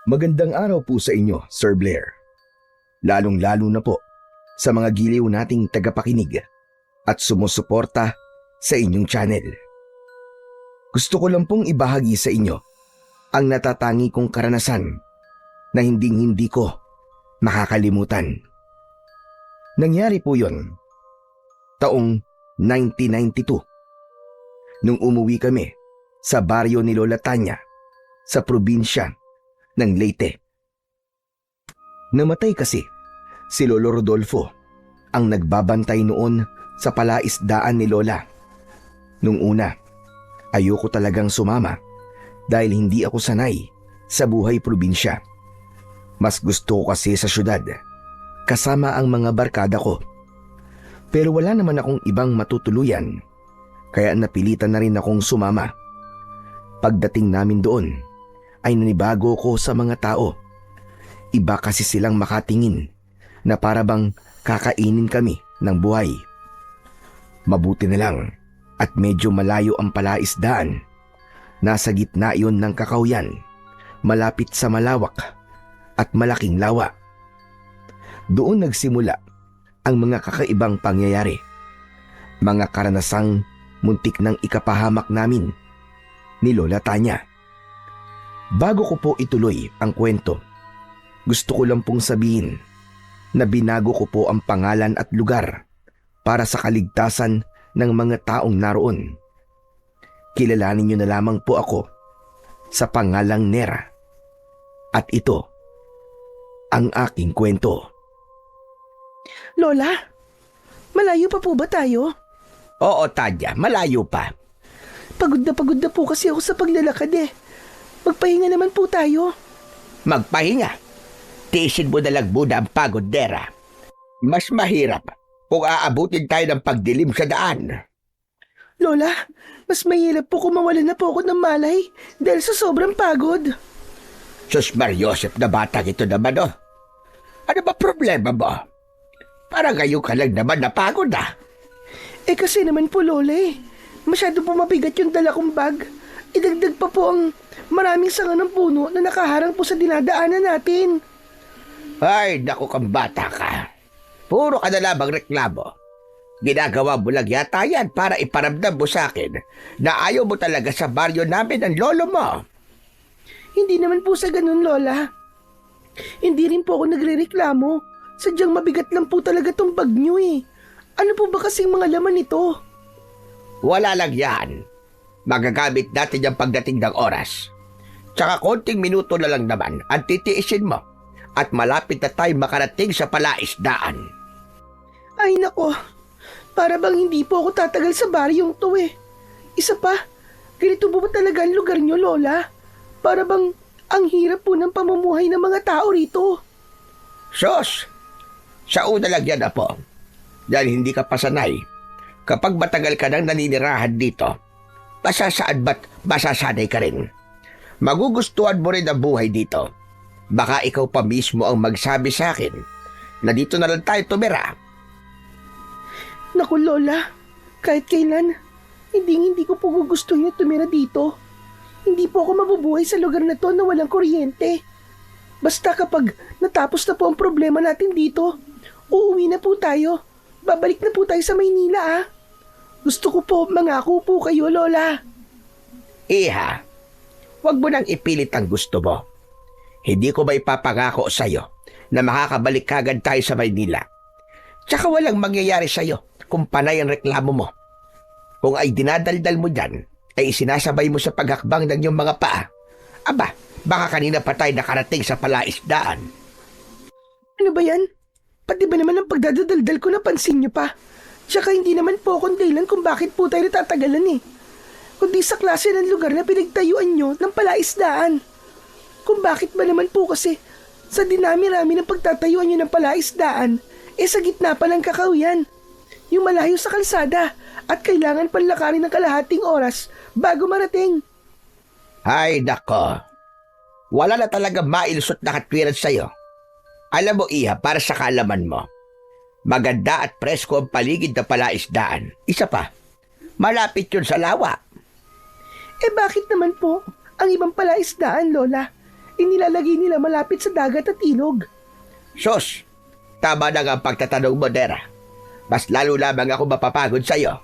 Magandang araw po sa inyo, Sir Blair. Lalong-lalo na po sa mga giliw nating tagapakinig at sumusuporta sa inyong channel. Gusto ko lang pong ibahagi sa inyo ang natatangi kong karanasan na hinding-hindi ko makakalimutan. Nangyari po yon taong 1992 nung umuwi kami sa baryo ni Lola Tanya sa probinsya ng Leyte. Namatay kasi si Lolo Rodolfo, ang nagbabantay noon sa palaisdaan ni Lola. Nung una, ayoko talagang sumama dahil hindi ako sanay sa buhay probinsya. Mas gusto ko kasi sa syudad, kasama ang mga barkada ko. Pero wala naman akong ibang matutuluyan, kaya napilitan na rin akong sumama. Pagdating namin doon, ay nanibago ko sa mga tao. Iba kasi silang makatingin na para bang kakainin kami ng buhay. Mabuti na lang at medyo malayo ang palaisdaan. Nasa gitna iyon ng Kakawyan, malapit sa malawak at malaking lawa. Doon nagsimula ang mga kakaibang pangyayari. Mga karanasang muntik ng ikapahamak namin ni Lola Tanya. Bago ko po ituloy ang kwento, gusto ko lang pong sabihin na binago ko po ang pangalan at lugar para sa kaligtasan ng mga taong naroon. Kilalanin niyo na lamang po ako sa pangalang Nera. At ito ang aking kwento. Lola, malayo pa po ba tayo? Oo, Tanya, malayo pa. Pagod na po kasi ako sa paglalakad eh. Magpahinga naman po tayo. Magpahinga. Tiisin mo na lang muna ang pagod, Nera. Mas mahirap kung aabutin tayo ng pagdilim sa daan. Lola, mas mahirap po kung mawala na po ako ng malay dahil sa sobrang pagod. Sus Mariosep na batang ito naman, oh. Ano ba problema mo? Para ngayon ka lang naman napagod, ah. Eh kasi naman po, Lola eh. Masyado po mabigat yung dala kong bag. Idagdag pa po ang maraming sanga ng puno na nakaharang po sa dinadaanan natin. Ay, naku kang bata ka. Puro ka na lamang reklamo. Ginagawa mo lang yata yan para iparamdam mo sa akin na ayaw mo talaga sa baryo namin ng lolo mo. Hindi naman po sa ganun, Lola. Hindi rin po ako nagrereklamo. Sadyang mabigat lang po talaga tong bag nyo eh. Ano po ba kasing mga laman nito? Wala lang yan. Magagamit natin yung pagdating ng oras. Tsaka konting minuto na lang naman ang titiisin mo at malapit na tayo makarating sa palaisdaan. Ay nako, para bang hindi po ako tatagal sa baryong to eh. Isa pa, ganito po ba talaga ang lugar nyo, Lola? Para bang ang hirap po ng pamumuhay ng mga tao rito. Sos, sa una lang yan, Apo. Dahil hindi ka pasanay. Kapag matagal ka nang naninirahan dito, masasaad ba't masasanay ka rin. Magugustuhan mo rin ang buhay dito. Baka ikaw pa mismo ang magsabi sa akin na dito na lang tayo tumira. Naku, Lola, kahit kailan, hindi ko po gugustuhin na tumira dito. Hindi po ako mabubuhay sa lugar na to na walang kuryente. Basta kapag natapos na po ang problema natin dito, uuwi na po tayo. Babalik na po tayo sa Maynila, ah. Gusto ko po, mangako po kayo, Lola. Iha, wag mo nang ipilit ang gusto mo. Hindi ko ba ipapangako sa'yo na makakabalik kagad tayo sa Maynila? Tsaka walang mangyayari sa'yo kung panay ang reklamo mo. Kung ay dinadaldal mo dyan, ay isinasabay mo sa paghakbang ng iyong mga paa. Aba, baka kanina pa tayo nakarating sa palaisdaan. Ano ba yan? Pati ba naman ang pagdadaldal ko napansin niyo pa? Tsaka hindi naman po akong dahilan kung bakit po tayo natatagalan eh. Kundi sa klase ng lugar na pinagtayuan nyo ng palaisdaan. Kung bakit ba naman po kasi sa dinami-rami ng pagtatayuan nyo ng palaisdaan, eh sa gitna pa ng Kakawyan. Yung malayo sa kalsada at kailangan panlakarin ng kalahating oras bago marating. Ay, nako. Wala na talaga mailusot na katwiran sa'yo. Alam mo, Iha, para sa kaalaman mo, maganda at presko ang paligid na palaisdaan. Isa pa, malapit yun sa lawa. Eh bakit naman po ang ibang palaisdaan, Lola? inilalagay nila malapit sa dagat at ilog. Sos, tama na nga ang pagtatanong mo, Nera. Mas lalo lamang ako mapapagod sa'yo.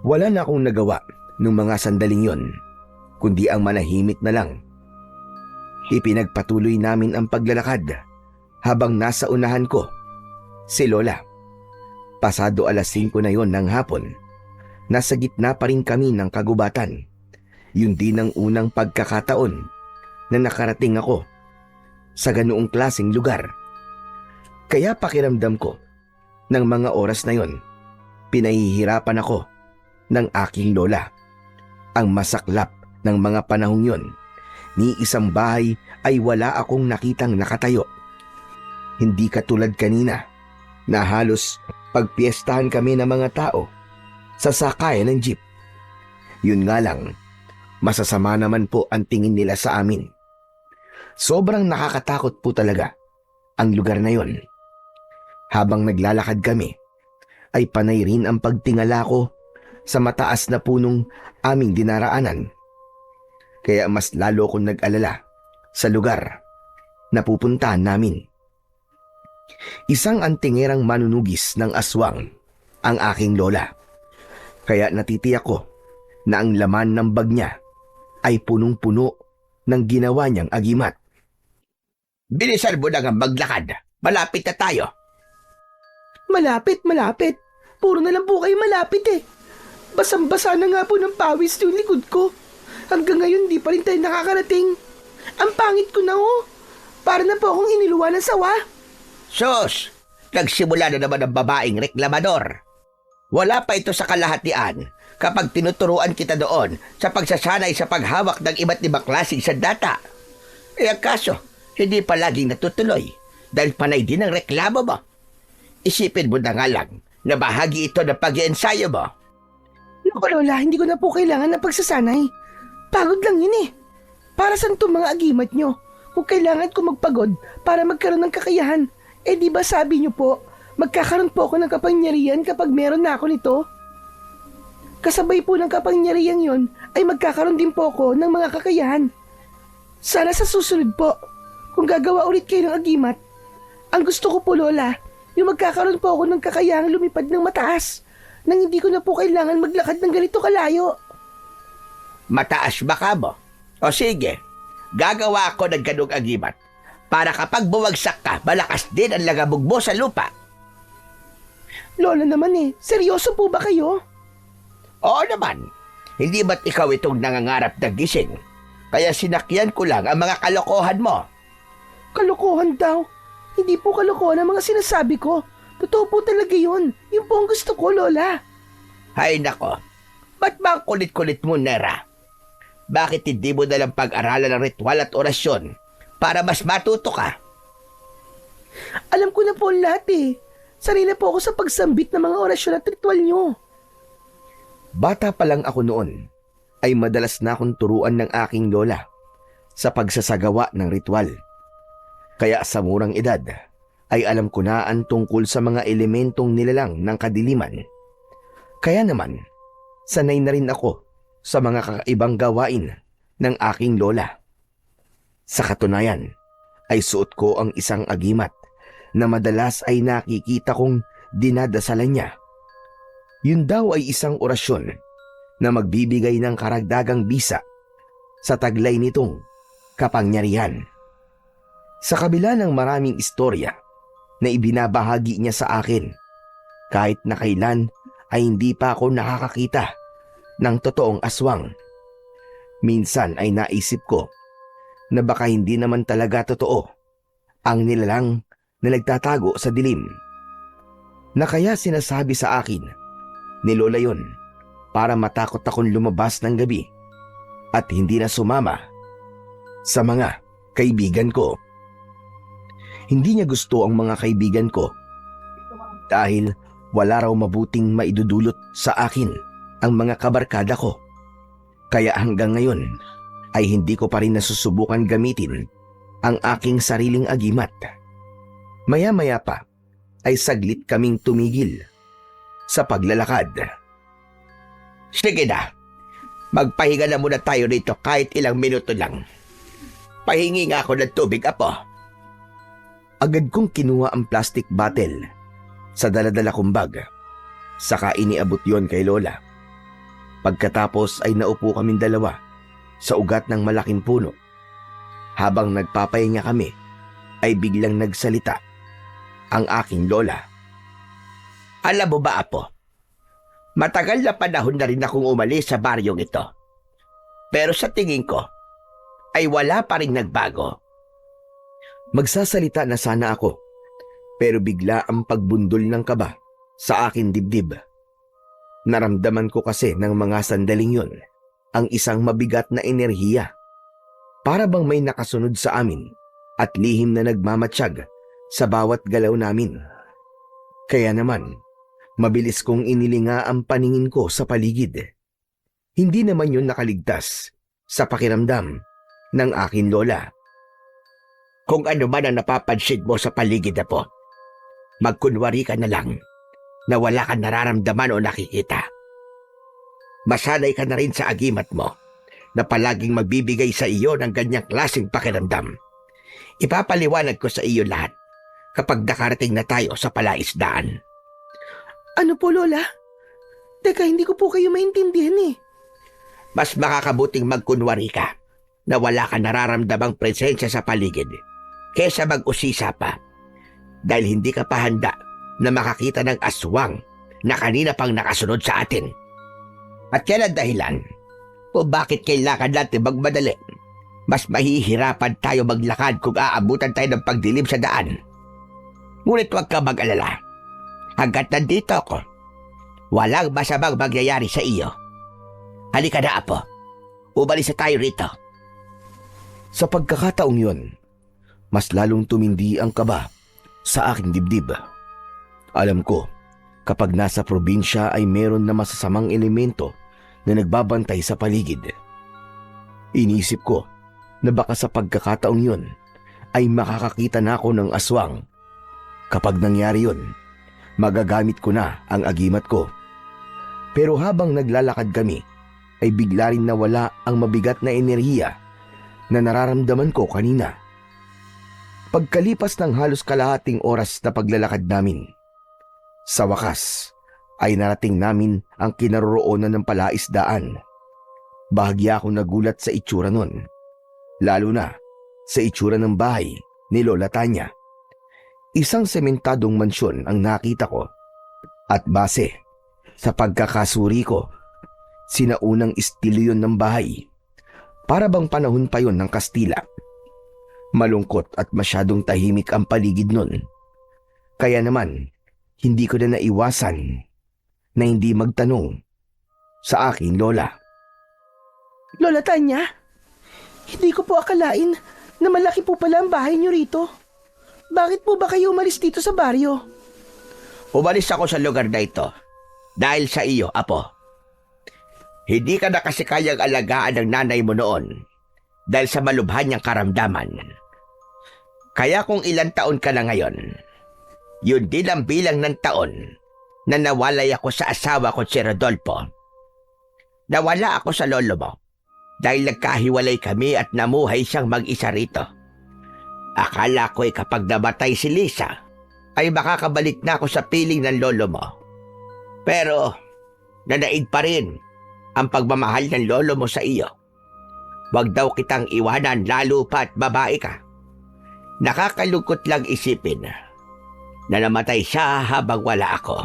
Wala na akong nagawa nung mga sandaling yon, kundi ang manahimik na lang. Ipinagpatuloy namin ang paglalakad habang nasa unahan ko si Lola. Pasado 5:00 na yon ng hapon, nasa gitna pa rin kami ng kagubatan. Yun din ang unang pagkakataon na nakarating ako sa ganoong klaseng lugar. Kaya pakiramdam ko ng mga oras na yon, pinahihirapan ako ng aking lola. Ang masaklap ng mga panahong yon, ni isang bahay ay wala akong nakitang nakatayo. Hindi katulad kanina na halos pagpiestahan kami ng mga tao sa sakayan ng jeep. Yun nga lang, masasama naman po ang tingin nila sa amin. Sobrang nakakatakot po talaga ang lugar na yon. Habang naglalakad kami, ay panay rin ang pagtingala ko sa mataas na punong aming dinaraanan. Kaya mas lalo kong nag-alala sa lugar na pupuntahan namin. Isang antingerang manunugis ng aswang ang aking lola. Kaya natitiyak ko na ang laman ng bag niya ay punong-puno ng ginawa niyang agimat. Bilisan mo na nga maglakad. Malapit na tayo. Malapit, malapit. Puro na lang po kayo malapit eh. Basang-basa na nga po ng pawis yung likod ko. Hanggang ngayon di pa rin tayo nakakarating. Ang pangit ko na oh. Para na po akong iniluwa ng sawa. Sos, nagsimula na naman ang babaeng reklamador. Wala pa ito sa kalahatian kapag tinuturuan kita doon sa pagsasanay sa paghawak ng iba't ibang klaseng sandata. Eh ang kaso, hindi pa laging natutuloy dahil panay din ang reklamo mo. Isipin mo na nga lang na bahagi ito ng pag-iensayo mo. Naku Lola, hindi ko na po kailangan ng pagsasanay. Pagod lang yun eh. Para saan itong mga agimat nyo? Kung kailangan ko magpagod para magkaroon ng kakayahan, eh di ba sabi nyo po, magkakaroon po ako ng kapangyarihan kapag meron na ako nito? Kasabay po ng kapangyarihan yon ay magkakaroon din po ako ng mga kakayahan. Sana sa susunod po, kung gagawa ulit kayo ng agimat, ang gusto ko po Lola, yung magkakaroon po ako ng kakayahang lumipad ng mataas nang hindi ko na po kailangan maglakad ng ganito kalayo. Mataas ba ka mo? O sige, gagawa ako ng ganung agimat para kapag bumagsak ka, malakas din ang lagabog mo sa lupa. Lola naman eh, seryoso po ba kayo? Oo naman, hindi ba't ikaw itong nangangarap na gising? Kaya sinakyan ko lang ang mga kalokohan mo. Kalokohan daw. Hindi po kalokohan ang mga sinasabi ko. Totoo po talaga yun. Yun po ang gusto ko, Lola. Hay nako, ba't ba ang kulit-kulit mo, Nera? Bakit hindi mo nalang pag-aralan ng ritual at orasyon para mas matuto ka? Alam ko na po ang lahat eh. Sanay na po ako sa pagsambit ng mga orasyon at ritual nyo. Bata pa lang ako noon, ay madalas na akong turuan ng aking lola sa pagsasagawa ng ritual. Kaya sa murang edad, ay alam ko na ang tungkol sa mga elementong nilalang ng kadiliman. Kaya naman, sanay na rin ako sa mga kakaibang gawain ng aking lola. Sa katunayan, ay suot ko ang isang agimat na madalas ay nakikita kong dinadasalan niya. Yun daw ay isang orasyon na magbibigay ng karagdagang bisa sa taglay nitong kapangyarihan. Sa kabila ng maraming istorya na ibinabahagi niya sa akin, kahit na kailan ay hindi pa ako nakakakita ng totoong aswang. Minsan ay naisip ko na baka hindi naman talaga totoo ang nilalang na nagtatago sa dilim. Na kaya sinasabi sa akin ni Lola yon para matakot akong lumabas ng gabi at hindi na sumama sa mga kaibigan ko. Hindi niya gusto ang mga kaibigan ko dahil wala raw mabuting maidudulot sa akin ang mga kabarkada ko. Kaya hanggang ngayon ay hindi ko pa rin nasusubukan gamitin ang aking sariling agimat. Maya-maya pa ay saglit kaming tumigil sa paglalakad. Sige na, magpahinga na muna tayo rito kahit ilang minuto lang. Pahingi nga ako ng tubig, Apo. Agad kong kinuha ang plastic bottle sa daladala kong bag. Saka iniabot yon kay Lola. Pagkatapos ay naupo kaming dalawa sa ugat ng malaking puno. Habang nagpapahinga kami, ay biglang nagsalita ang aking lola. Alam mo ba, Apo? Matagal na panahon na rin akong umalis sa baryong ito. Pero sa tingin ko, ay wala pa rin nagbago. Magsasalita na sana ako, pero bigla ang pagbundol ng kaba sa aking dibdib. Naramdaman ko kasi ng mga sandaling yon ang isang mabigat na enerhiya. Para bang may nakasunod sa amin at lihim na nagmamatsyag sa bawat galaw namin. Kaya naman, mabilis kong inilinga ang paningin ko sa paligid. Hindi naman yun nakaligtas sa pakiramdam ng aking lola. Kung ano man ang napapansin mo sa paligid, Apo, magkunwari ka na lang na wala kang nararamdaman o nakikita. Masanay ka na rin sa agimat mo na palaging magbibigay sa iyo ng ganyang klaseng pakiramdam. Ipapaliwanag ko sa iyo lahat kapag nakarating na tayo sa palaisdaan. Ano po, Lola? Teka, hindi ko po kayo maintindihan eh. Mas makakabuting magkunwari ka na wala kang nararamdamang presensya sa paligid kesa mag-usisa pa dahil hindi ka pa handa na makakita ng aswang na kanina pang nakasunod sa atin. At yan ang dahilan kung bakit kailangan natin magmadali. Mas mahihirapan tayo maglakad kung aabutan tayo ng pagdilim sa daan. Ngunit huwag ka mag-alala. Hanggat nandito ako, walang masamang magyayari sa iyo. Halika na, Apo. Umalis na tayo rito. Sa pagkakataong yon, mas lalong tumindi ang kaba sa aking dibdib. Alam ko, kapag nasa probinsya ay meron na masasamang elemento na nagbabantay sa paligid. Inisip ko na baka sa pagkakataong yon ay makakakita na ako ng aswang. Kapag nangyari yon, magagamit ko na ang agimat ko. Pero habang naglalakad kami, ay bigla rin nawala ang mabigat na enerhiya na nararamdaman ko kanina. Pagkalipas ng halos kalahating oras na paglalakad namin, sa wakas ay narating namin ang kinaroroonan ng palaisdaan. Bahagya akong nagulat sa itsura nun, lalo na sa itsura ng bahay ni Lola Tanya. Isang sementadong mansyon ang nakita ko at base sa pagkakasuri ko, sinaunang estilo yun ng bahay. Para bang panahon pa yon ng Kastila. Malungkot at masyadong tahimik ang paligid nun. Kaya naman, hindi ko na naiwasan na hindi magtanong sa aking lola. Lola Tanya, hindi ko po akalain na malaki po pala ang bahay niyo rito. Bakit po ba kayo umalis dito sa baryo? Umalis ako sa lugar na ito dahil sa iyo, Apo. Hindi ka na kasi kayang alagaan ng nanay mo noon dahil sa malubhan niyang karamdaman. Kaya kung ilang taon ka na ngayon, yun din ang bilang ng taon na nawalay ako sa asawa ko si Rodolfo. Nawala ako sa lolo mo dahil nagkahiwalay kami at namuhay siyang mag-isa rito. Akala ko kapag namatay si Lisa, ay makakabalik na ako sa piling ng lolo mo. Pero nanaig pa rin ang pagmamahal ng lolo mo sa iyo. Huwag daw kitang iwanan lalo pa at babae ka. Nakakalungkot lang isipin na namatay siya habang wala ako.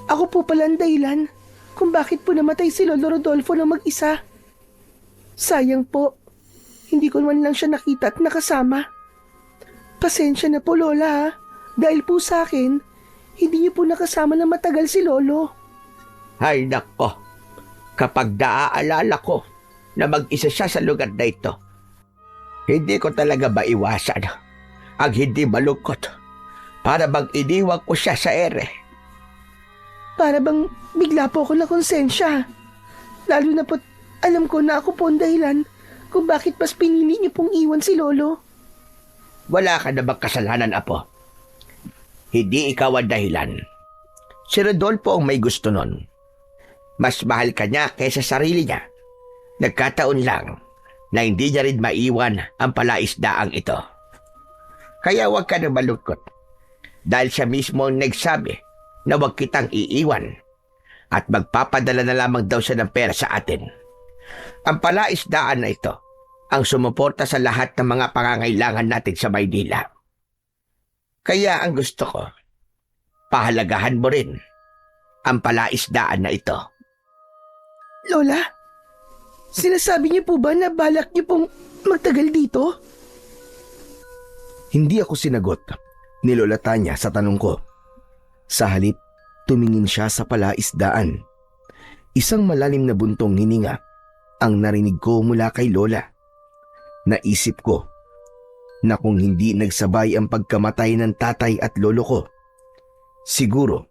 Ako po pala ang dahilan kung bakit po namatay si Lolo Rodolfo na mag-isa. Sayang po, hindi ko man lang siya nakita at nakasama. Pasensya na po, Lola, ha? Dahil po sa akin, hindi niyo po nakasama na matagal si Lolo. Ay nako, kapag naaalala ko na mag-isa siya sa lugar na ito, hindi ko talaga maiwasan ang hindi malungkot para bang iniwang ko siya sa ere. Para bang bigla po ako nakonsensya. Lalo na po't alam ko na ako po ang dahilan kung bakit mas pinili niyo pong iwan si Lolo. Wala ka na bang kasalanan, Apo? Hindi ikaw ang dahilan. Si Rodolfo ang may gusto nun. Mas mahal ka niya kaysa sarili niya. Nagkataon lang na hindi niya rin maiwan ang palaisdaang ito. Kaya huwag ka na malungkot dahil siya mismo ang nagsabi na huwag kitang iiwan at magpapadala na lamang daw siya ng pera sa atin. Ang palaisdaan na ito ang sumuporta sa lahat ng mga pangangailangan natin sa Maynila. Kaya ang gusto ko, pahalagahan mo rin ang palaisdaan na ito. Lola, sinasabi niyo po ba na balak niyo pong magtagal dito? Hindi ako sinagot ni Lola Tanya sa tanong ko. Sa halip, tumingin siya sa palaisdaan. Isang malalim na buntong hininga ang narinig ko mula kay Lola. Naisip ko na kung hindi nagsabay ang pagkamatay ng tatay at lolo ko, siguro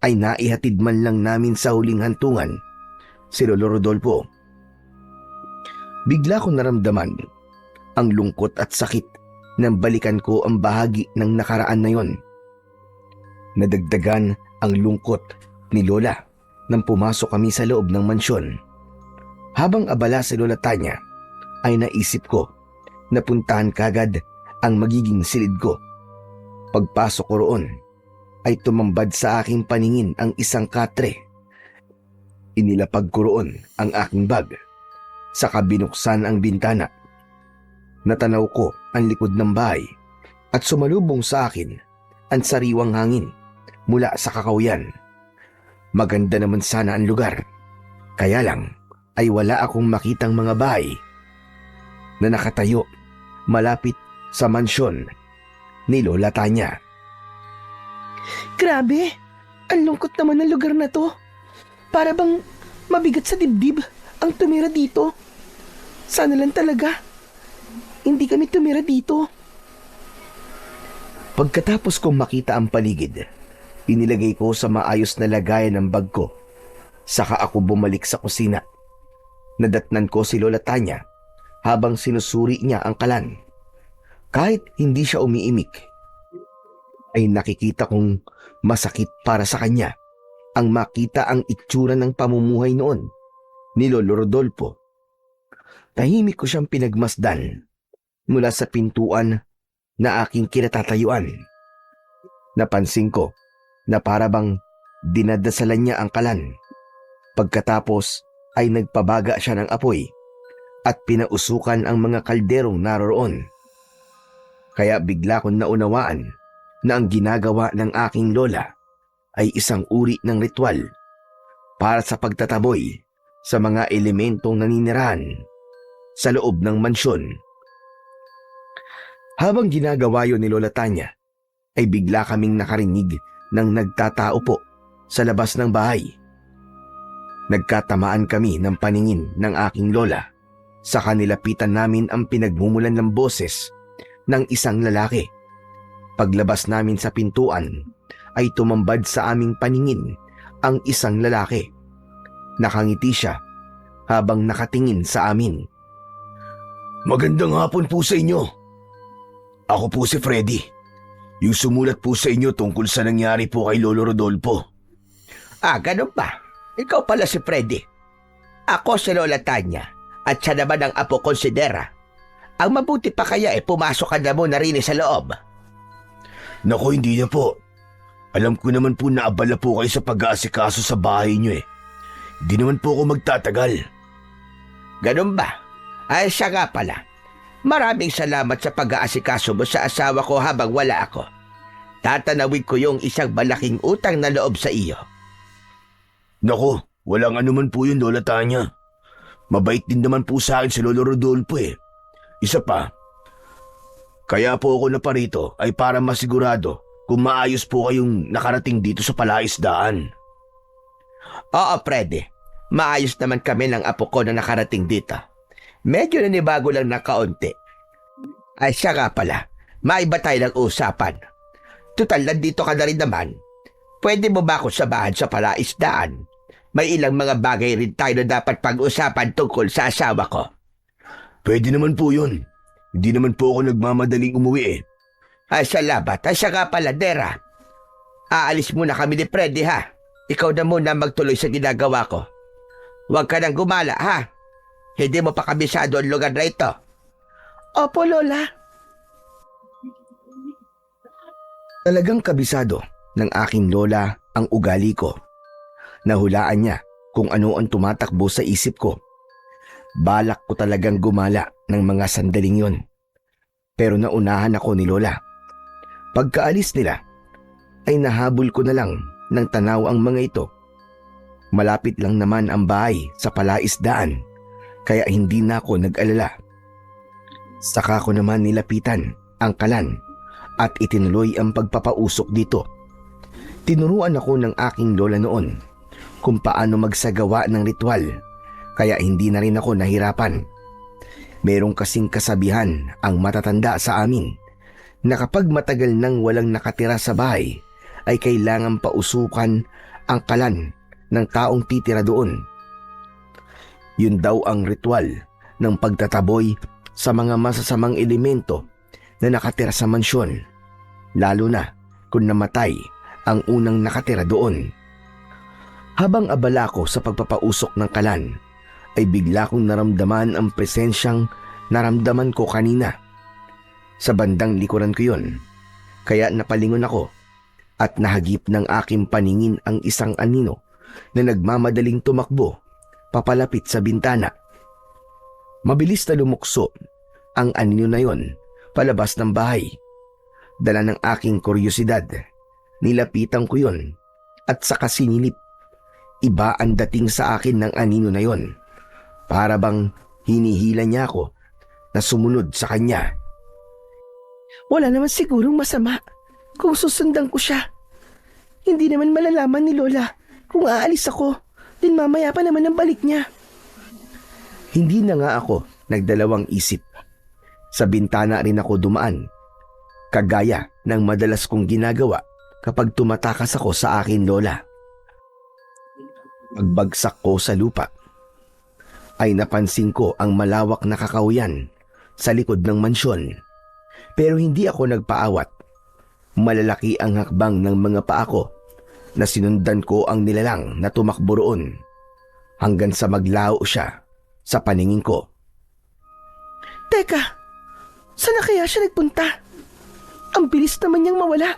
ay naihatid man lang namin sa huling hantungan si Lolo Rodolfo. Bigla ko naramdaman ang lungkot at sakit nang balikan ko ang bahagi ng nakaraan na yon. Nadagdagan ang lungkot ni Lola nang pumasok kami sa loob ng mansyon. Habang abala si Lola Tanya, ay naisip ko na puntahan kagad ang magiging silid ko. Pagpasok ko roon, ay tumambad sa aking paningin ang isang katre. Inilapag ko roon ang aking bag, saka binuksan ang bintana. Natanaw ko ang likod ng bahay at sumalubong sa akin ang sariwang hangin mula sa kakawyan. Maganda naman sana ang lugar, kaya lang ay wala akong makitang mga bahay na nakatayo malapit sa mansyon ni Lola Tanya. Grabe, ang lungkot naman ng lugar na to. Para bang mabigat sa dibdib ang tumira dito. Sana lang talaga hindi kami tumira dito. Pagkatapos kong makita ang paligid, inilagay ko sa maayos na lagayan ng bag ko. Saka ako bumalik sa kusina. Nadatnan ko si Lola Tanya habang sinusuri niya ang kalan. Kahit hindi siya umiimik, ay nakikita kong masakit para sa kanya ang makita ang itsura ng pamumuhay noon ni Lolo Rodolfo. Tahimik ko siyang pinagmasdan mula sa pintuan na aking kinatatayuan. Napansin ko na para bang dinadasalan niya ang kalan. Pagkatapos ay nagpabaga siya ng apoy at pinausukan ang mga kalderong naroroon. Kaya bigla kong naunawaan na ang ginagawa ng aking lola ay isang uri ng ritual para sa pagtataboy sa mga elementong naninirahan sa loob ng mansyon. Habang ginagawa yun ni Lola Tanya, ay bigla kaming nakarinig ng nagtatao po sa labas ng bahay. Nagkatamaan kami ng paningin ng aking lola. Sa kanilapitan namin ang pinagmumulan ng boses ng isang lalaki. Paglabas namin sa pintuan, ay tumambad sa aming paningin ang isang lalaki. Nakangiti siya habang nakatingin sa amin. "Magandang hapon po sa inyo. Ako po si Freddy, yung sumulat po sa inyo tungkol sa nangyari po kay Lolo Rodolfo." Ah, ganun ba? Ikaw pala si Freddy. Ako si Lola Tanya at siya naman ang apo konsidera. Ang mabuti pa kaya pumasok ka na muna rin sa loob. Naku, hindi na po. Alam ko naman po na abala po kayo sa pag-aasikaso sa bahay niyo eh. Di naman po ako magtatagal. Ganun ba? Ay, siya nga pala. Maraming salamat sa pag-aasikaso mo sa asawa ko habang wala ako. Tatanawin ko yung isang malaking utang na loob sa iyo. Naku, walang anuman po yun, Lola Tanya. Mabait din naman po sa akin si Lolo Rodolfo eh. Isa pa, kaya po ako naparito ay para masigurado kung maayos po kayong nakarating dito sa palaisdaan. Oo, Freddy. Maayos naman kami ng apo ko na nakarating dito. Medyo nanibago lang na kaunti. Ay, siya nga pala. Maiba tayo ng usapan. Tutal, nandito ka na rin naman. Pwede mo ba akong samahan sa palaisdaan? May ilang mga bagay rin tayo na dapat pag-usapan tungkol sa asawa ko. Pwede naman po yun. Hindi naman po ako nagmamadaling umuwi eh. Ay, salamat. Ay, siya nga pala, Dera. Aalis muna kami ni Freddy, ha? Ikaw na muna magtuloy sa ginagawa ko. Huwag ka nang gumala, ha? Hindi mo pa kabisado ang lugar na ito. Opo, Lola. Talagang kabisado ng aking lola ang ugali ko. Nahulaan niya kung ano ang tumatakbo sa isip ko. Balak ko talagang gumala ng mga sandaling yon. Pero naunahan ako ni Lola. Pagkaalis nila, ay nahabol ko na lang ng tanaw ang mga ito. Malapit lang naman ang bahay sa palaisdaan, kaya hindi na ako nag-alala. Saka ko naman nilapitan ang kalan at itinuloy ang pagpapausok dito. Tinuruan ako ng aking lola noon kung paano magsagawa ng ritual, kaya hindi na rin ako nahirapan. Merong kasing kasabihan ang matatanda sa amin na kapag matagal nang walang nakatira sa bahay, ay kailangan pausukan ang kalan ng taong titira doon. Yun daw ang ritual ng pagtataboy sa mga masasamang elemento na nakatira sa mansyon, lalo na kung namatay ang unang nakatira doon. Habang abala ko sa pagpapausok ng kalan, ay bigla kong naramdaman ang presensyang naramdaman ko kanina. Sa bandang likuran ko yun, kaya napalingon ako at nahagip ng aking paningin ang isang anino na nagmamadaling tumakbo papalapit sa bintana. Mabilis na lumukso ang anino na yon palabas ng bahay. Dala ng aking kuryosidad, nilapitan ko yon at saka sinilip. Iba ang dating sa akin ng anino na yon. Para bang hinihila niya ako na sumunod sa kanya. Wala naman sigurong masama kung susundan ko siya. Hindi naman malalaman ni Lola kung aalis ako, din mamaya pa naman ang balik niya. Hindi na nga ako nagdalawang isip. Sa bintana rin ako dumaan, kagaya ng madalas kong ginagawa kapag tumatakas ako sa akin lola. Pagbagsak ko sa lupa, ay napansin ko ang malawak na kakahuyan sa likod ng mansyon. Pero hindi ako nagpaawat. Malalaki ang hakbang ng mga paa ko na sinundan ko ang nilalang na tumakbo roon hanggang sa maglaho siya sa paningin ko. Teka, saan na kaya siya nagpunta? Ang bilis naman niyang mawala.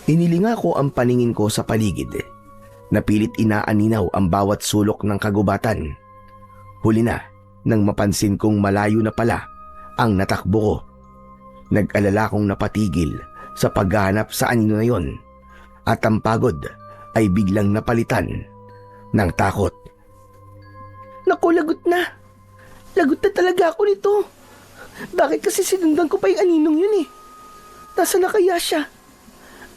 Inilinga ko ang paningin ko sa paligid. Napilit inaaninaw ang bawat sulok ng kagubatan. Huli na nang mapansin kong malayo na pala ang natakbo ko. Nag-alala kong napatigil sa paghahanap sa anino na yon at ang pagod ay biglang napalitan ng takot. Naku, lagot na. Lagot na talaga ako nito. Bakit kasi sinundan ko pa yung aninong yun eh? Nasaan na kaya siya?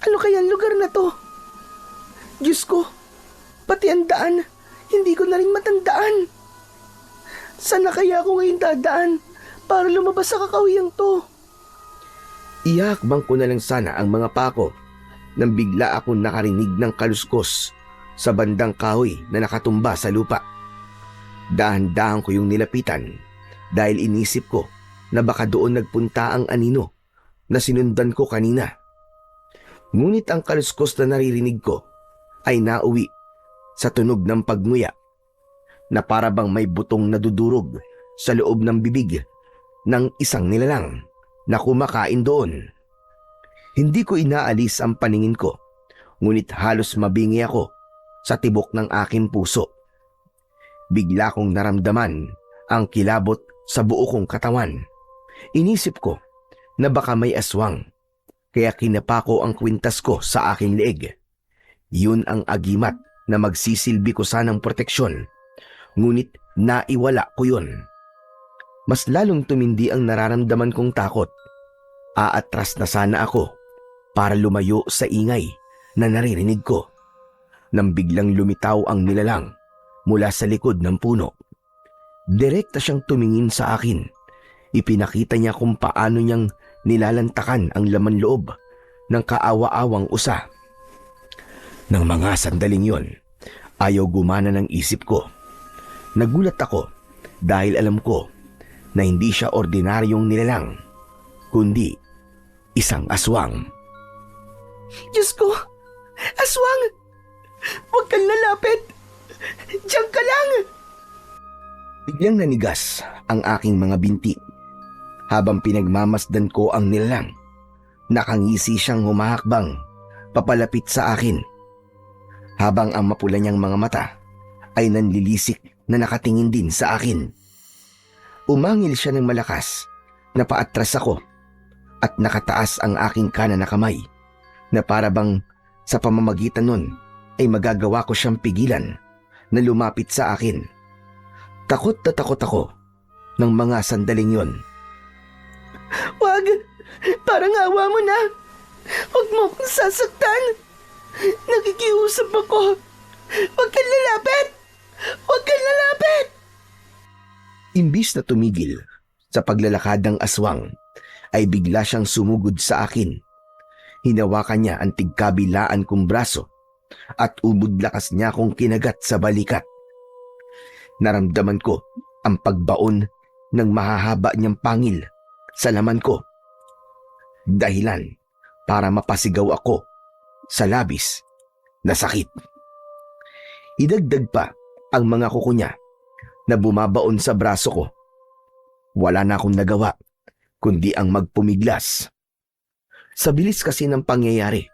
Ano kaya ang lugar na to? Diyos ko, pati ang daan, hindi ko na rin matandaan. Saan na kaya ako ngayon dadaan para lumabas sa kakawiyang to? Ihakbang ko na lang sana ang mga pako nang bigla akong nakarinig ng kaluskos sa bandang kahoy na nakatumba sa lupa. Dahan-dahan ko yung nilapitan dahil inisip ko na baka doon nagpunta ang anino na sinundan ko kanina. Ngunit ang kaluskos na naririnig ko ay nauwi sa tunog ng pagnguya na para bang may butong nadudurog sa loob ng bibig ng isang nilalang na kumakain doon. Hindi ko inaalis ang paningin ko, ngunit halos mabingi ako sa tibok ng aking puso. Bigla kong naramdaman ang kilabot sa buo kong katawan. Inisip ko na baka may aswang, kaya kinapa ko ang kwintas ko sa aking leeg. Yun ang agimat na magsisilbi ko sanang proteksyon, ngunit naiwala ko yun. Mas lalong tumindi ang nararamdaman kong takot. Aatras na sana ako para lumayo sa ingay na naririnig ko, nang biglang lumitaw ang nilalang mula sa likod ng puno. Direkta siyang tumingin sa akin. Ipinakita niya kung paano niyang nilalantakan ang laman loob ng kaawa-awang usa. Nang mga sandaling yon, ayaw gumana ng isip ko. Nagulat ako dahil alam ko na hindi siya ordinaryong nilalang, kundi isang aswang. Diyos ko! Aswang! Huwag kang lalapit! Diyan ka lang! Biglang nanigas ang aking mga binti. Habang pinagmamasdan ko ang nilalang, nakangisi siyang humahakbang papalapit sa akin. Habang ang mapula niyang mga mata ay nanlilisik na nakatingin din sa akin. Umangil siya ng malakas na paatras ako at nakataas ang aking kanan na kamay na para bang sa pamamagitan nun ay magagawa ko siyang pigilan na lumapit sa akin. Takot na takot ako ng mga sandaling yon. Wag! Parang awa mo na! Huwag mo akong sasaktan! Nakikiusap ako! Huwag kang lalapit! Huwag kang lalapit! Imbis na tumigil sa paglalakad ng aswang, ay bigla siyang sumugod sa akin. Hinawakan niya ang tigkabilaan kong braso at ubod lakas niya akong kinagat sa balikat. Naramdaman ko ang pagbaon ng mahahaba niyang pangil sa laman ko. Dahilan para mapasigaw ako sa labis na sakit. Idagdag pa ang mga kuko niya na bumabaon sa braso ko. Wala na akong nagawa kundi ang magpumiglas. Sa bilis kasi ng pangyayari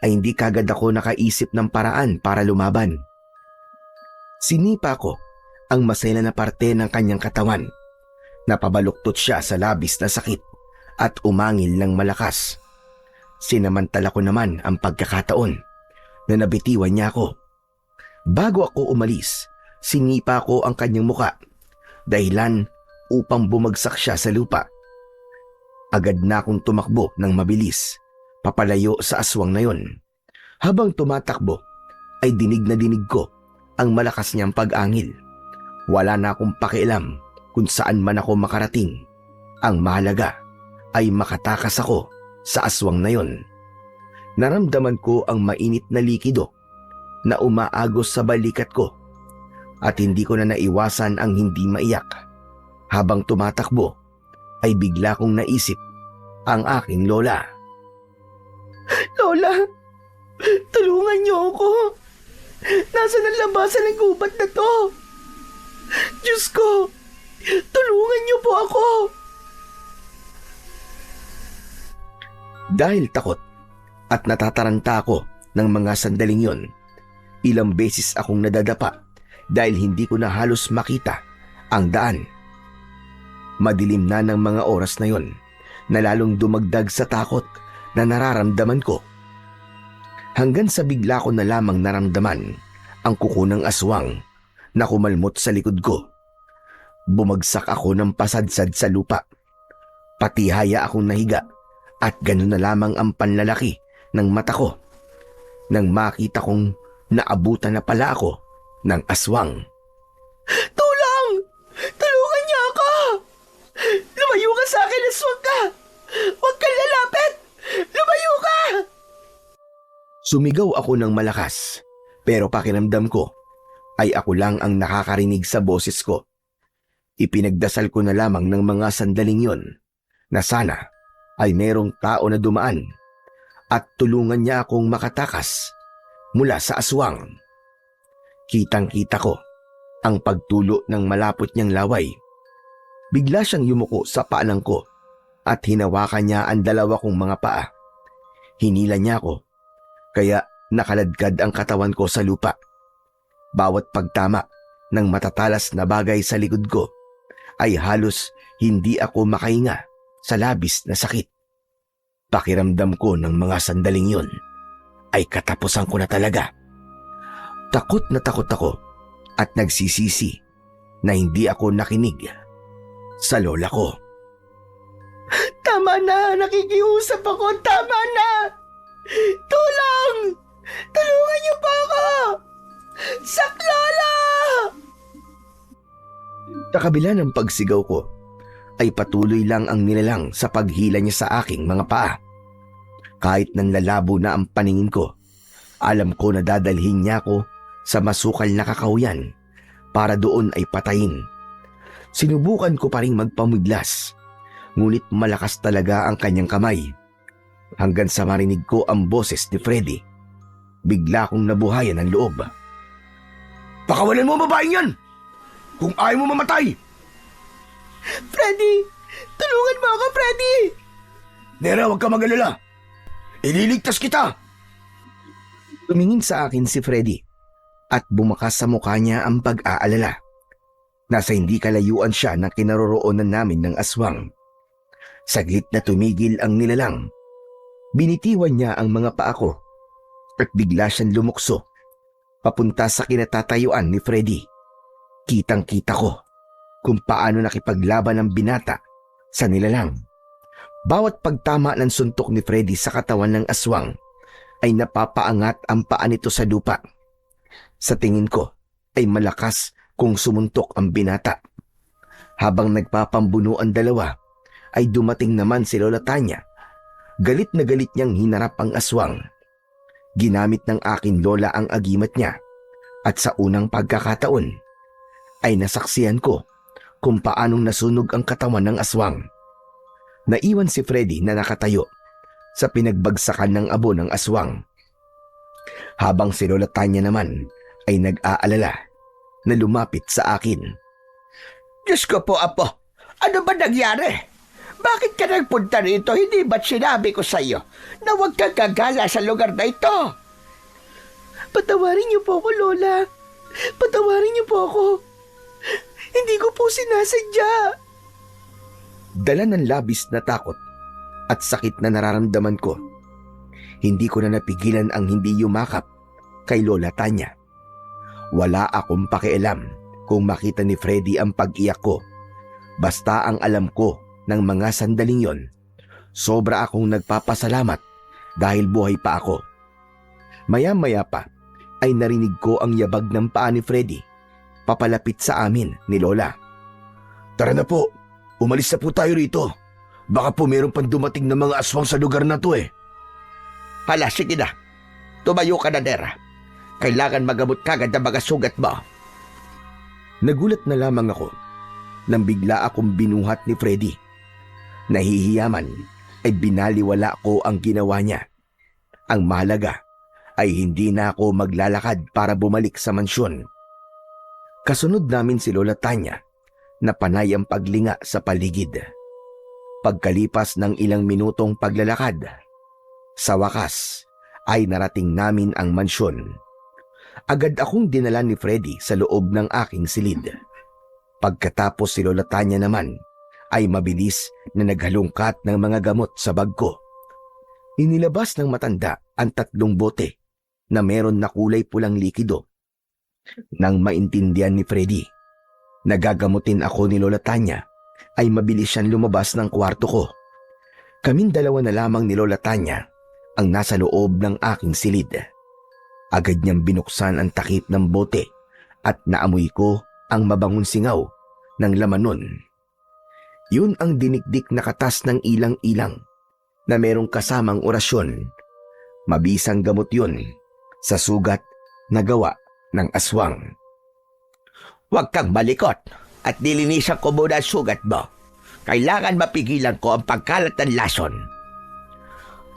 ay hindi kagad ako nakaisip ng paraan para lumaban. Sinipa ko ang masela na parte ng kanyang katawan. Napabaluktot siya sa labis na sakit at umangil ng malakas. Sinamantala ko naman ang pagkakataon na nabitiwan niya ako. Bago ako umalis, sinipa ko ang kanyang muka, dahilan upang bumagsak siya sa lupa. Agad na akong tumakbo ng mabilis, papalayo sa aswang na yon. Habang tumatakbo, ay dinig na dinig ko ang malakas niyang pag-angil. Wala na akong pakialam kung saan man ako makarating. Ang mahalaga ay makatakas ako sa aswang na yon. Naramdaman ko ang mainit na likido na umaagos sa balikat ko at hindi ko na naiwasan ang hindi maiyak. Habang tumatakbo ay bigla kong naisip ang aking lola. Lola! Tulungan niyo ako! Nasaan ang labasan ng gubat na to? Diyos ko! Tulungan niyo po ako! Dahil takot at natataranta ako ng mga sandaling yon, ilang beses akong nadadapa dahil hindi ko na halos makita ang daan. Madilim na ng mga oras na yon na lalong dumagdag sa takot na nararamdaman ko. Hanggang sa bigla ko na lamang naramdaman ang kuko ng aswang na kumalmot sa likod ko. Bumagsak ako ng pasadsad sa lupa. Patihaya akong nahiga at ganun na lamang ang panlalaki ng mata ko nang makita kong naabutan na pala ako ng aswang. Tulong! Tulungan niyo ako! Lumayo ka sa akin, aswang ka! Huwag kang lalapit! Lumayo ka! Sumigaw ako ng malakas, pero pakiramdam ko ay ako lang ang nakakarinig sa boses ko. Ipinagdasal ko na lamang ng mga sandaling yon na sana ay merong tao na dumaan at tulungan niya akong makatakas mula sa aswang. Kitang-kita ko ang pagtulo ng malapot niyang laway. Bigla siyang yumuko sa paanan ko at hinawakan niya ang dalawa kong mga paa. Hinila niya ako, kaya nakaladkad ang katawan ko sa lupa. Bawat pagtama ng matatalas na bagay sa likod ko ay halos hindi ako makahinga sa labis na sakit. Pakiramdam ko ng mga sandaling yon ay katapusan ko na talaga. Takot na takot ako at nagsisisi na hindi ako nakinig sa lola ko. Tama na! Nakikiusap ako! Tama na! Tulong! Tulungan niyo pa ako! Saklala! Sa kabila ng pagsigaw ko, ay patuloy lang ang nilalang sa paghila niya sa aking mga paa. Kahit nanlalabo na ang paningin ko, alam ko na dadalhin niya ako sa masukal na kakahuyan para doon ay patayin. Sinubukan ko pa rin magpamiglas, ngunit malakas talaga ang kanyang kamay. Hanggang sa marinig ko ang boses ni Freddy, bigla kong nabuhayan ang loob. "Pakawalan mo ang babaeng yan! kung ayaw mo mamatay. Freddy! Tulungan mo ako, Freddy! Nera, huwag ka mag-alala. Ililigtas kita. Tumingin sa akin si Freddy at bumakas sa mukha niya ang pag-aalala. Nasa hindi kalayuan siya na kinaroroonan namin ng aswang. Saglit na tumigil ang nilalang. Binitiwan niya ang mga paa ko at bigla siyang lumukso papunta sa kinatatayuan ni Freddy. Kitang-kita ko kung paano nakipaglaban ang binata sa nilalang. Bawat pagtama ng suntok ni Freddy sa katawan ng aswang ay napapaangat ang paa nito sa lupa. Sa tingin ko ay malakas kung sumuntok ang binata. Habang nagpapambuno ang dalawa, ay dumating naman si Lola Tanya. Galit na galit niyang hinarap ang aswang. Ginamit ng aking lola ang agimat niya at sa unang pagkakataon ay nasaksihan ko kung paanong nasunog ang katawan ng aswang. Naiwan si Freddy na nakatayo sa pinagbagsakan ng abo ng aswang. Habang si Lola Tanya naman ay nag-aalala na lumapit sa akin. Diyos ko po, Apo. Ano ba nangyari? Bakit ka nagpunta rito? Hindi ba't sinabi ko sa iyo na huwag kang gagala sa lugar na ito? Patawarin niyo po ako, Lola. Patawarin niyo po ako. Hindi ko po sinasadya. Dala ng labis na takot at sakit na nararamdaman ko, hindi ko na napigilan ang hindi yumakap kay Lola Tanya. Wala akong pakialam kung makita ni Freddy ang pag-iyak ko. Basta ang alam ko ng mga sandaling yon, sobra akong nagpapasalamat dahil buhay pa ako. Maya-maya pa ay narinig ko ang yabag ng paa ni Freddy papalapit sa amin ni Lola. Tara na po, umalis na po tayo rito. Baka po meron pang dumating na mga aswang sa lugar na to eh. Hala, sige na. Tumayo ka na, Nera. Kailangan magamot kagad ang mga sugat mo. Nagulat na lamang ako nang bigla akong binuhat ni Freddy. Nahihiyaman ay binaliwala ko ang ginawa niya. Ang mahalaga ay hindi na ako maglalakad para bumalik sa mansyon. Kasunod namin si Lola Tanya na panay ang paglinga sa paligid. Pagkalipas ng ilang minutong paglalakad, sa wakas ay narating namin ang mansyon. Agad akong dinala ni Freddy sa loob ng aking silid. Pagkatapos si Lola Tanya naman ay mabilis na naghalungkat ng mga gamot sa bag ko. Inilabas ng matanda ang 3 bote na meron na kulay pulang likido. Nang maintindihan ni Freddy na gagamutin ako ni Lola Tanya, ay mabilis siyang lumabas ng kwarto ko. Kaming dalawa na lamang ni Lola Tanya ang nasa loob ng aking silid. Agad niyang binuksan ang takip ng bote at naamoy ko ang mabangong singaw ng laman nun. Yun ang dinikdik na katas ng ilang-ilang na merong kasamang orasyon. Mabisang gamot yun sa sugat na gawa ng aswang. Huwag kang malikot at nilinisan ko muna ang sugat mo. Kailangan mapigilan ko ang pagkalat ng lason.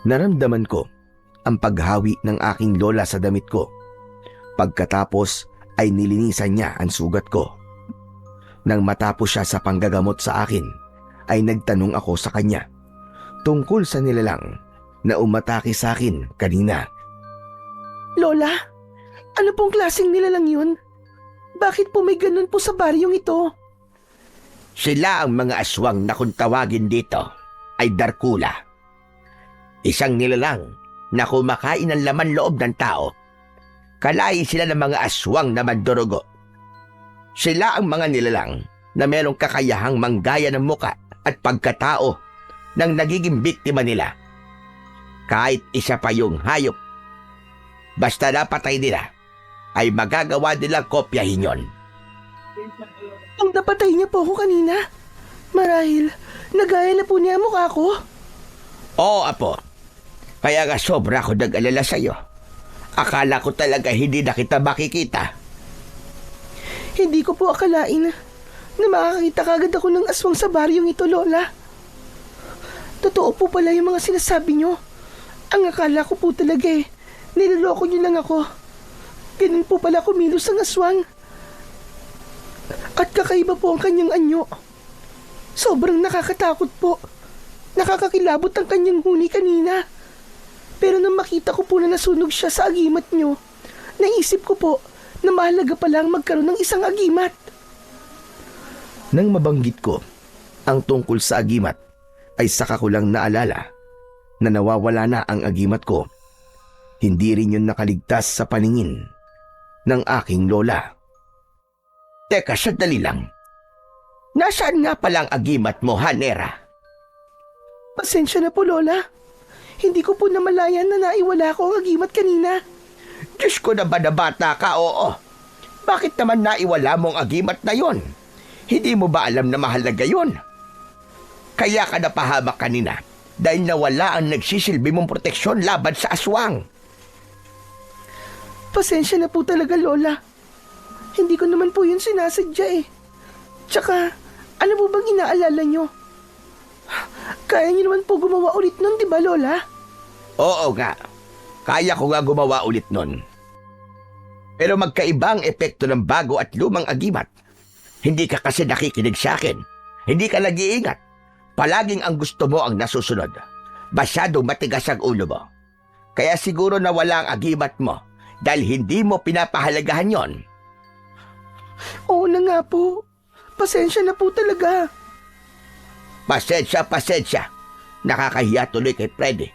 Naramdaman ko ang paghawi ng aking lola sa damit ko. Pagkatapos ay nilinisan niya ang sugat ko. Nang matapos siya sa panggagamot sa akin, ay nagtanong ako sa kanya tungkol sa nilalang na umatake sa akin kanina. Lola, ano pong klaseng nilalang yun? Bakit po may ganun po sa baryong ito? Sila ang mga aswang na kung tawagin dito ay Darkula. Isang nilalang na kumakain ng laman loob ng tao. Kalain sila ng mga aswang na mandurugo. Sila ang mga nilalang na merong kakayahang manggaya ng muka at pagkatao ng nagiging biktima nila. Kahit isa pa yung hayop, basta napatay nila, ay magagawa nilang kopyahin yon. Nung napatay niya po ako kanina, marahil nagaya na po niya ang mukha ko. Oo, Apo. Kaya nga sobra ako nag-alala sa'yo. Akala ko talaga hindi na kita makikita. Hindi ko po akalain na makakita kagad ako ng aswang sa baryong ito, Lola. Totoo po pala yung mga sinasabi niyo. Ang akala ko po talaga niloloko niyo lang ako. Ganun po pala kumilos ang aswang. At kakaiba po ang kanyang anyo. Sobrang nakakatakot po. Nakakakilabot ang kanyang huni kanina. Pero nang makita ko po na nasunog siya sa agimat nyo, naisip ko po na mahalaga palang magkaroon ng isang agimat. Nang mabanggit ko ang tungkol sa agimat, ay saka ko lang naalala na nawawala na ang agimat ko. Hindi rin yun nakaligtas sa paningin ng aking lola. Teka, sandali lang. Nasaan nga palang agimat mo, Hanera? Pasensya na po, Lola. Hindi ko po namalayan na naiwala ko ang agimat kanina. Diyos ko na ba na bata ka, oo. Bakit naman naiwala mo ang agimat na yon? Hindi mo ba alam na mahalaga yon? Kaya ka napahamak kanina dahil nawala ang nagsisilbi mong proteksyon laban sa aswang. Pasensya na po talaga, Lola. Hindi ko naman po yun sinasadya eh. Tsaka, ano po bang inaalala nyo? Kaya nyo naman po gumawa ulit nun, di ba, Lola? Oo nga. Kaya ko nga gumawa ulit nun. Pero magkaiba ang epekto ng bago at lumang agimat. Hindi ka kasi nakikinig sa akin. Hindi ka nag-iingat. Palaging ang gusto mo ang nasusunod. Masyadong matigas ang ulo mo. Kaya siguro nawala ang agimat mo dahil hindi mo pinapahalagahan yon. Oo na nga po. Pasensya na po talaga. Pasensya. Nakakahiya tuloy kay Freddy.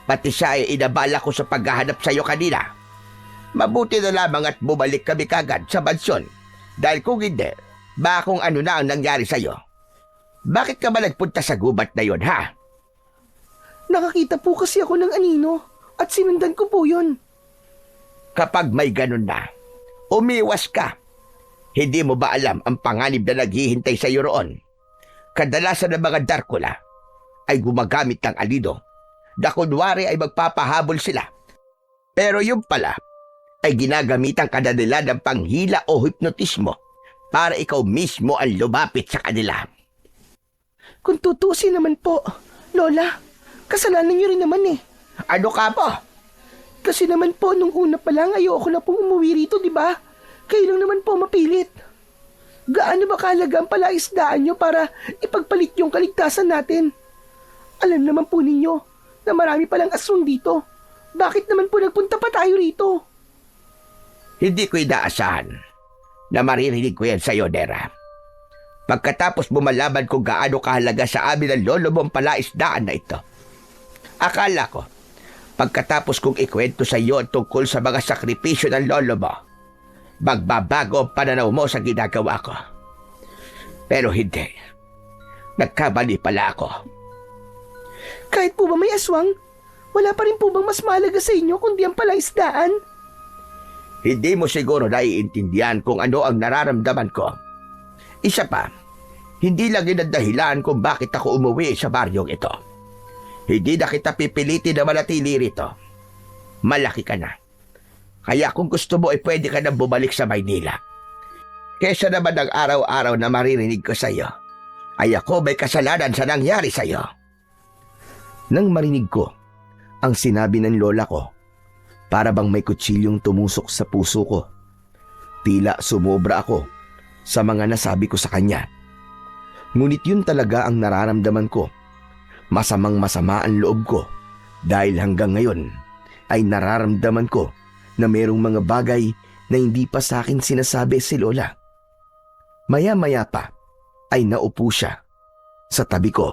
Pati siya ay inabala ko sa paghahanap sa iyo kanina. Mabuti na lamang at bumalik kami kagad sa mansyon. Dahil kung hindi, baka kung ano na ang nangyari sa iyo. Bakit ka ba nagpunta sa gubat na yon, ha? Nakakita po kasi ako ng anino at sinundan ko po yun. Kapag may ganun na, umiwas ka. Hindi mo ba alam ang panganib na naghihintay sa iyo roon? Kadalasan ng mga Darkula ay gumagamit ng alido na kunwari ay magpapahabol sila. Pero yung pala ay ginagamitan ka na nila ng panghila o hipnotismo para ikaw mismo ang lumapit sa kanila. Kung tutusin naman po, Lola, kasalanan niyo rin naman eh. Ano ka po? Kasi naman po, nung una pa lang ayoko na pong umuwi rito, di ba? Kayo lang naman po mapilit. Gaano ba kahalaga ang palaisdaan nyo para ipagpalit yung kaligtasan natin? Alam naman po ninyo na marami palang aswang dito. Bakit naman po nagpunta pa tayo rito? Hindi ko inaasahan na maririnig ko yan sa iyo, Nera. Pagkatapos bumalaban kung gaano kahalaga sa amin ang lolo mong palaisdaan na ito. Akala ko, pagkatapos kong ikwento sa iyo tungkol sa mga sakripisyo ng lolo mo, magbabago ang pananaw mo sa ginagawa ko. Pero hindi. Nagkamali pala ako. Kahit po ba may aswang, wala pa rin po bang mas mahalaga sa inyo kundi ang palaisdaan? Hindi mo siguro naiintindihan kung ano ang nararamdaman ko. Isa pa, hindi lang yun ang dahilan kung bakit ako umuwi sa baryong ito. Hindi na kita pipilitin na manatili rito. Malaki ka na. Kaya kung gusto mo ay pwede ka na bumalik sa Maynila. Kesa naman ang araw-araw na maririnig ko sa iyo, ay ako may kasalanan sa nangyari sa iyo. Nang marinig ko ang sinabi ng lola ko, para bang may kutsilyong tumusok sa puso ko. Tila sumobra ako sa mga nasabi ko sa kanya. Ngunit yun talaga ang nararamdaman ko. Masamang-masama ang loob ko dahil hanggang ngayon ay nararamdaman ko na mayroong mga bagay na hindi pa sa akin sinasabi si Lola. Maya-maya pa ay naupo siya sa tabi ko.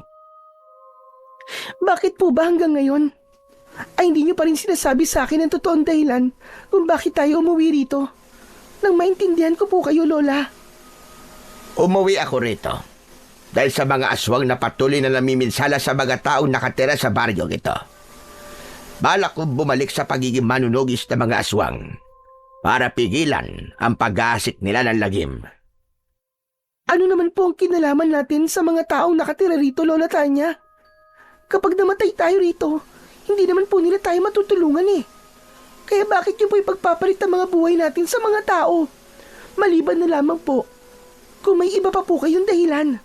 Bakit po ba hanggang ngayon ay hindi niyo pa rin sinasabi sa akin ang totoong dahilan kung bakit tayo umuwi rito? Nang maintindihan ko po kayo, Lola. Umuwi ako rito dahil sa mga aswang na patuloy na namiminsala sa mga taong nakatira sa baryong ito. Balak kong bumalik sa pagiging manunugis ng mga aswang para pigilan ang pag-aasik nila ng lagim. Ano naman po ang kinalaman natin sa mga taong nakatira rito, Lola Tanya? Kapag namatay tayo rito, hindi naman po nila tayo matutulungan eh. Kaya bakit yung po ipagpapalit ang mga buhay natin sa mga tao? Maliban na lamang po kung may iba pa po kayong dahilan.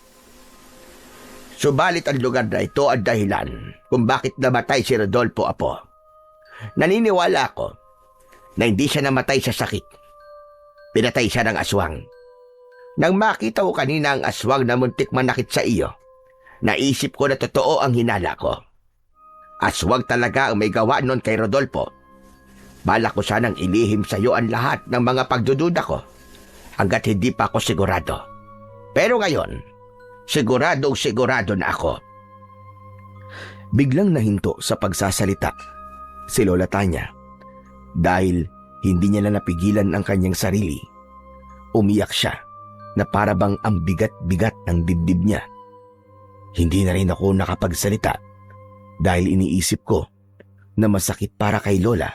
Subalit ang lugar na ito ang dahilan kung bakit namatay si Rodolfo Apo. Naniniwala ako na hindi siya namatay sa sakit. Pinatay siya ng aswang. Nang makita ko kanina ang aswang na muntik manakit sa iyo, naisip ko na totoo ang hinala ko. Aswang talaga ang may gawa nun kay Rodolfo. Balak ko sanang ilihim sa iyo ang lahat ng mga pagdududa ko hanggat hindi pa ako sigurado. Pero ngayon, sigurado na ako. Biglang nahinto sa pagsasalita si Lola Tanya dahil hindi niya na napigilan ang kanyang sarili. Umiyak siya na para bang ang bigat-bigat ng dibdib niya. Hindi na rin ako nakapagsalita dahil iniisip ko na masakit para kay Lola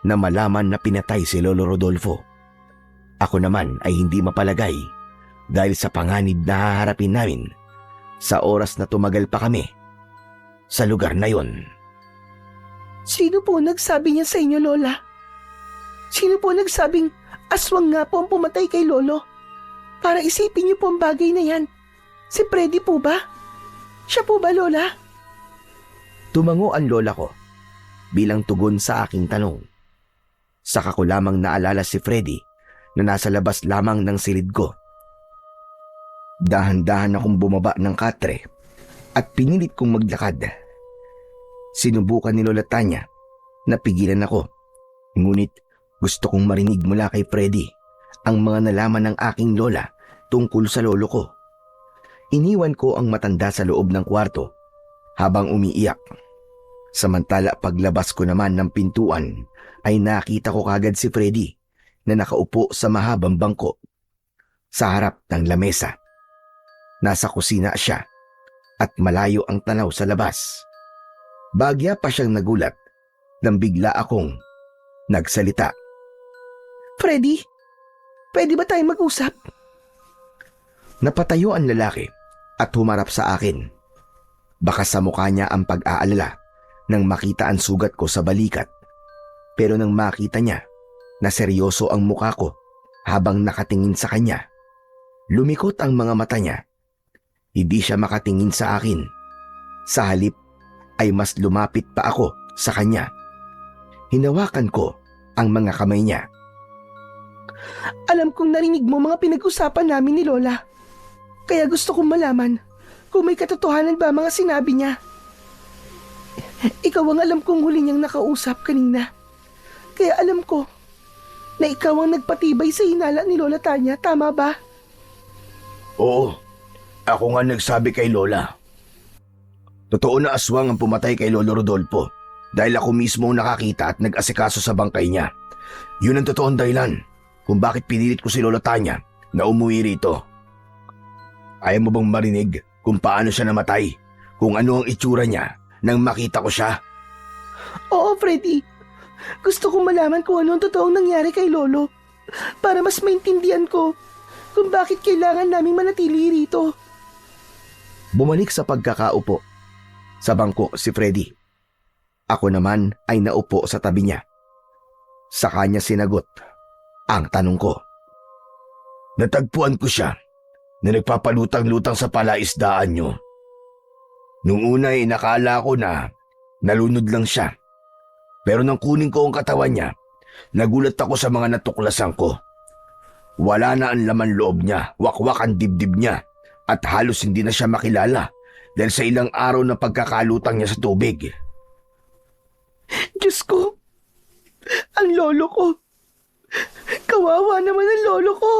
na malaman na pinatay si Lolo Rodolfo. Ako naman ay hindi mapalagay dahil sa panganib na haharapin namin sa oras na tumagal pa kami sa lugar na yon. Sino po nagsabi niya sa inyo, Lola? Sino po nagsabing aswang nga po ang pumatay kay Lolo? Para isipin niyo po ang bagay na yan. Si Freddy po ba? Siya po ba, Lola? Tumango ang lola ko bilang tugon sa aking tanong. Saka ko lamang naalala si Freddy na nasa labas lamang ng silid ko. Dahan-dahan akong bumaba ng katre at pinilit kong maglakad. Sinubukan ni Lola Tanya na pigilan ako. Ngunit gusto kong marinig mula kay Freddy ang mga nalaman ng aking lola tungkol sa lolo ko. Iniwan ko ang matanda sa loob ng kwarto habang umiiyak. Samantala paglabas ko naman ng pintuan ay nakita ko kagad si Freddy na nakaupo sa mahabang bangko sa harap ng lamesa. Nasa kusina siya at malayo ang tanaw sa labas. Bagya pa siyang nagulat nang bigla akong nagsalita. Freddy, pwede ba tayo mag-usap? Napatayo ang lalaki at humarap sa akin. Baka sa mukha niya ang pag-aalala nang makita ang sugat ko sa balikat. Pero nang makita niya na seryoso ang mukha ko habang nakatingin sa kanya, lumikot ang mga mata niya. Hindi siya makatingin sa akin. Sa halip ay mas lumapit pa ako sa kanya. Hinawakan ko ang mga kamay niya. Alam kong narinig mo mga pinag-usapan namin ni Lola. Kaya gusto kong malaman kung may katotohanan ba mga sinabi niya. Ikaw ang alam kong huli niyang nakausap kanina. Kaya alam ko na ikaw ang nagpatibay sa hinala ni Lola Tanya, tama ba? Oo, ako nga nagsabi kay Lola. Totoo na aswang ang pumatay kay Lolo Rodolfo dahil ako mismo ang nakakita at nag-asikaso sa bangkay niya. Yun ang totoong dahilan kung bakit pinilit ko si Lola Tanya na umuwi rito. Ayaw mo bang marinig kung paano siya namatay? Kung ano ang itsura niya nang makita ko siya? Oo, Freddy. Gusto kong malaman kung ano ang totoong nangyari kay Lolo para mas maintindihan ko kung bakit kailangan naming manatili rito. Bumalik sa pagkakaupo sa bangko si Freddy. Ako naman ay naupo sa tabi niya. Sa kanya sinagot ang tanong ko. Natagpuan ko siya na nagpapalutang-lutang sa palaisdaan niyo. Nung una ay nakala ko na nalunod lang siya. Pero nang kunin ko ang katawan niya, nagulat ako sa mga natuklasan ko. Wala na ang laman loob niya, wakwak ang dibdib niya, at halos hindi na siya makilala dahil sa ilang araw na pagkakalutang niya sa tubig. Diyos ko, ang lolo ko. Kawawa naman ang lolo ko.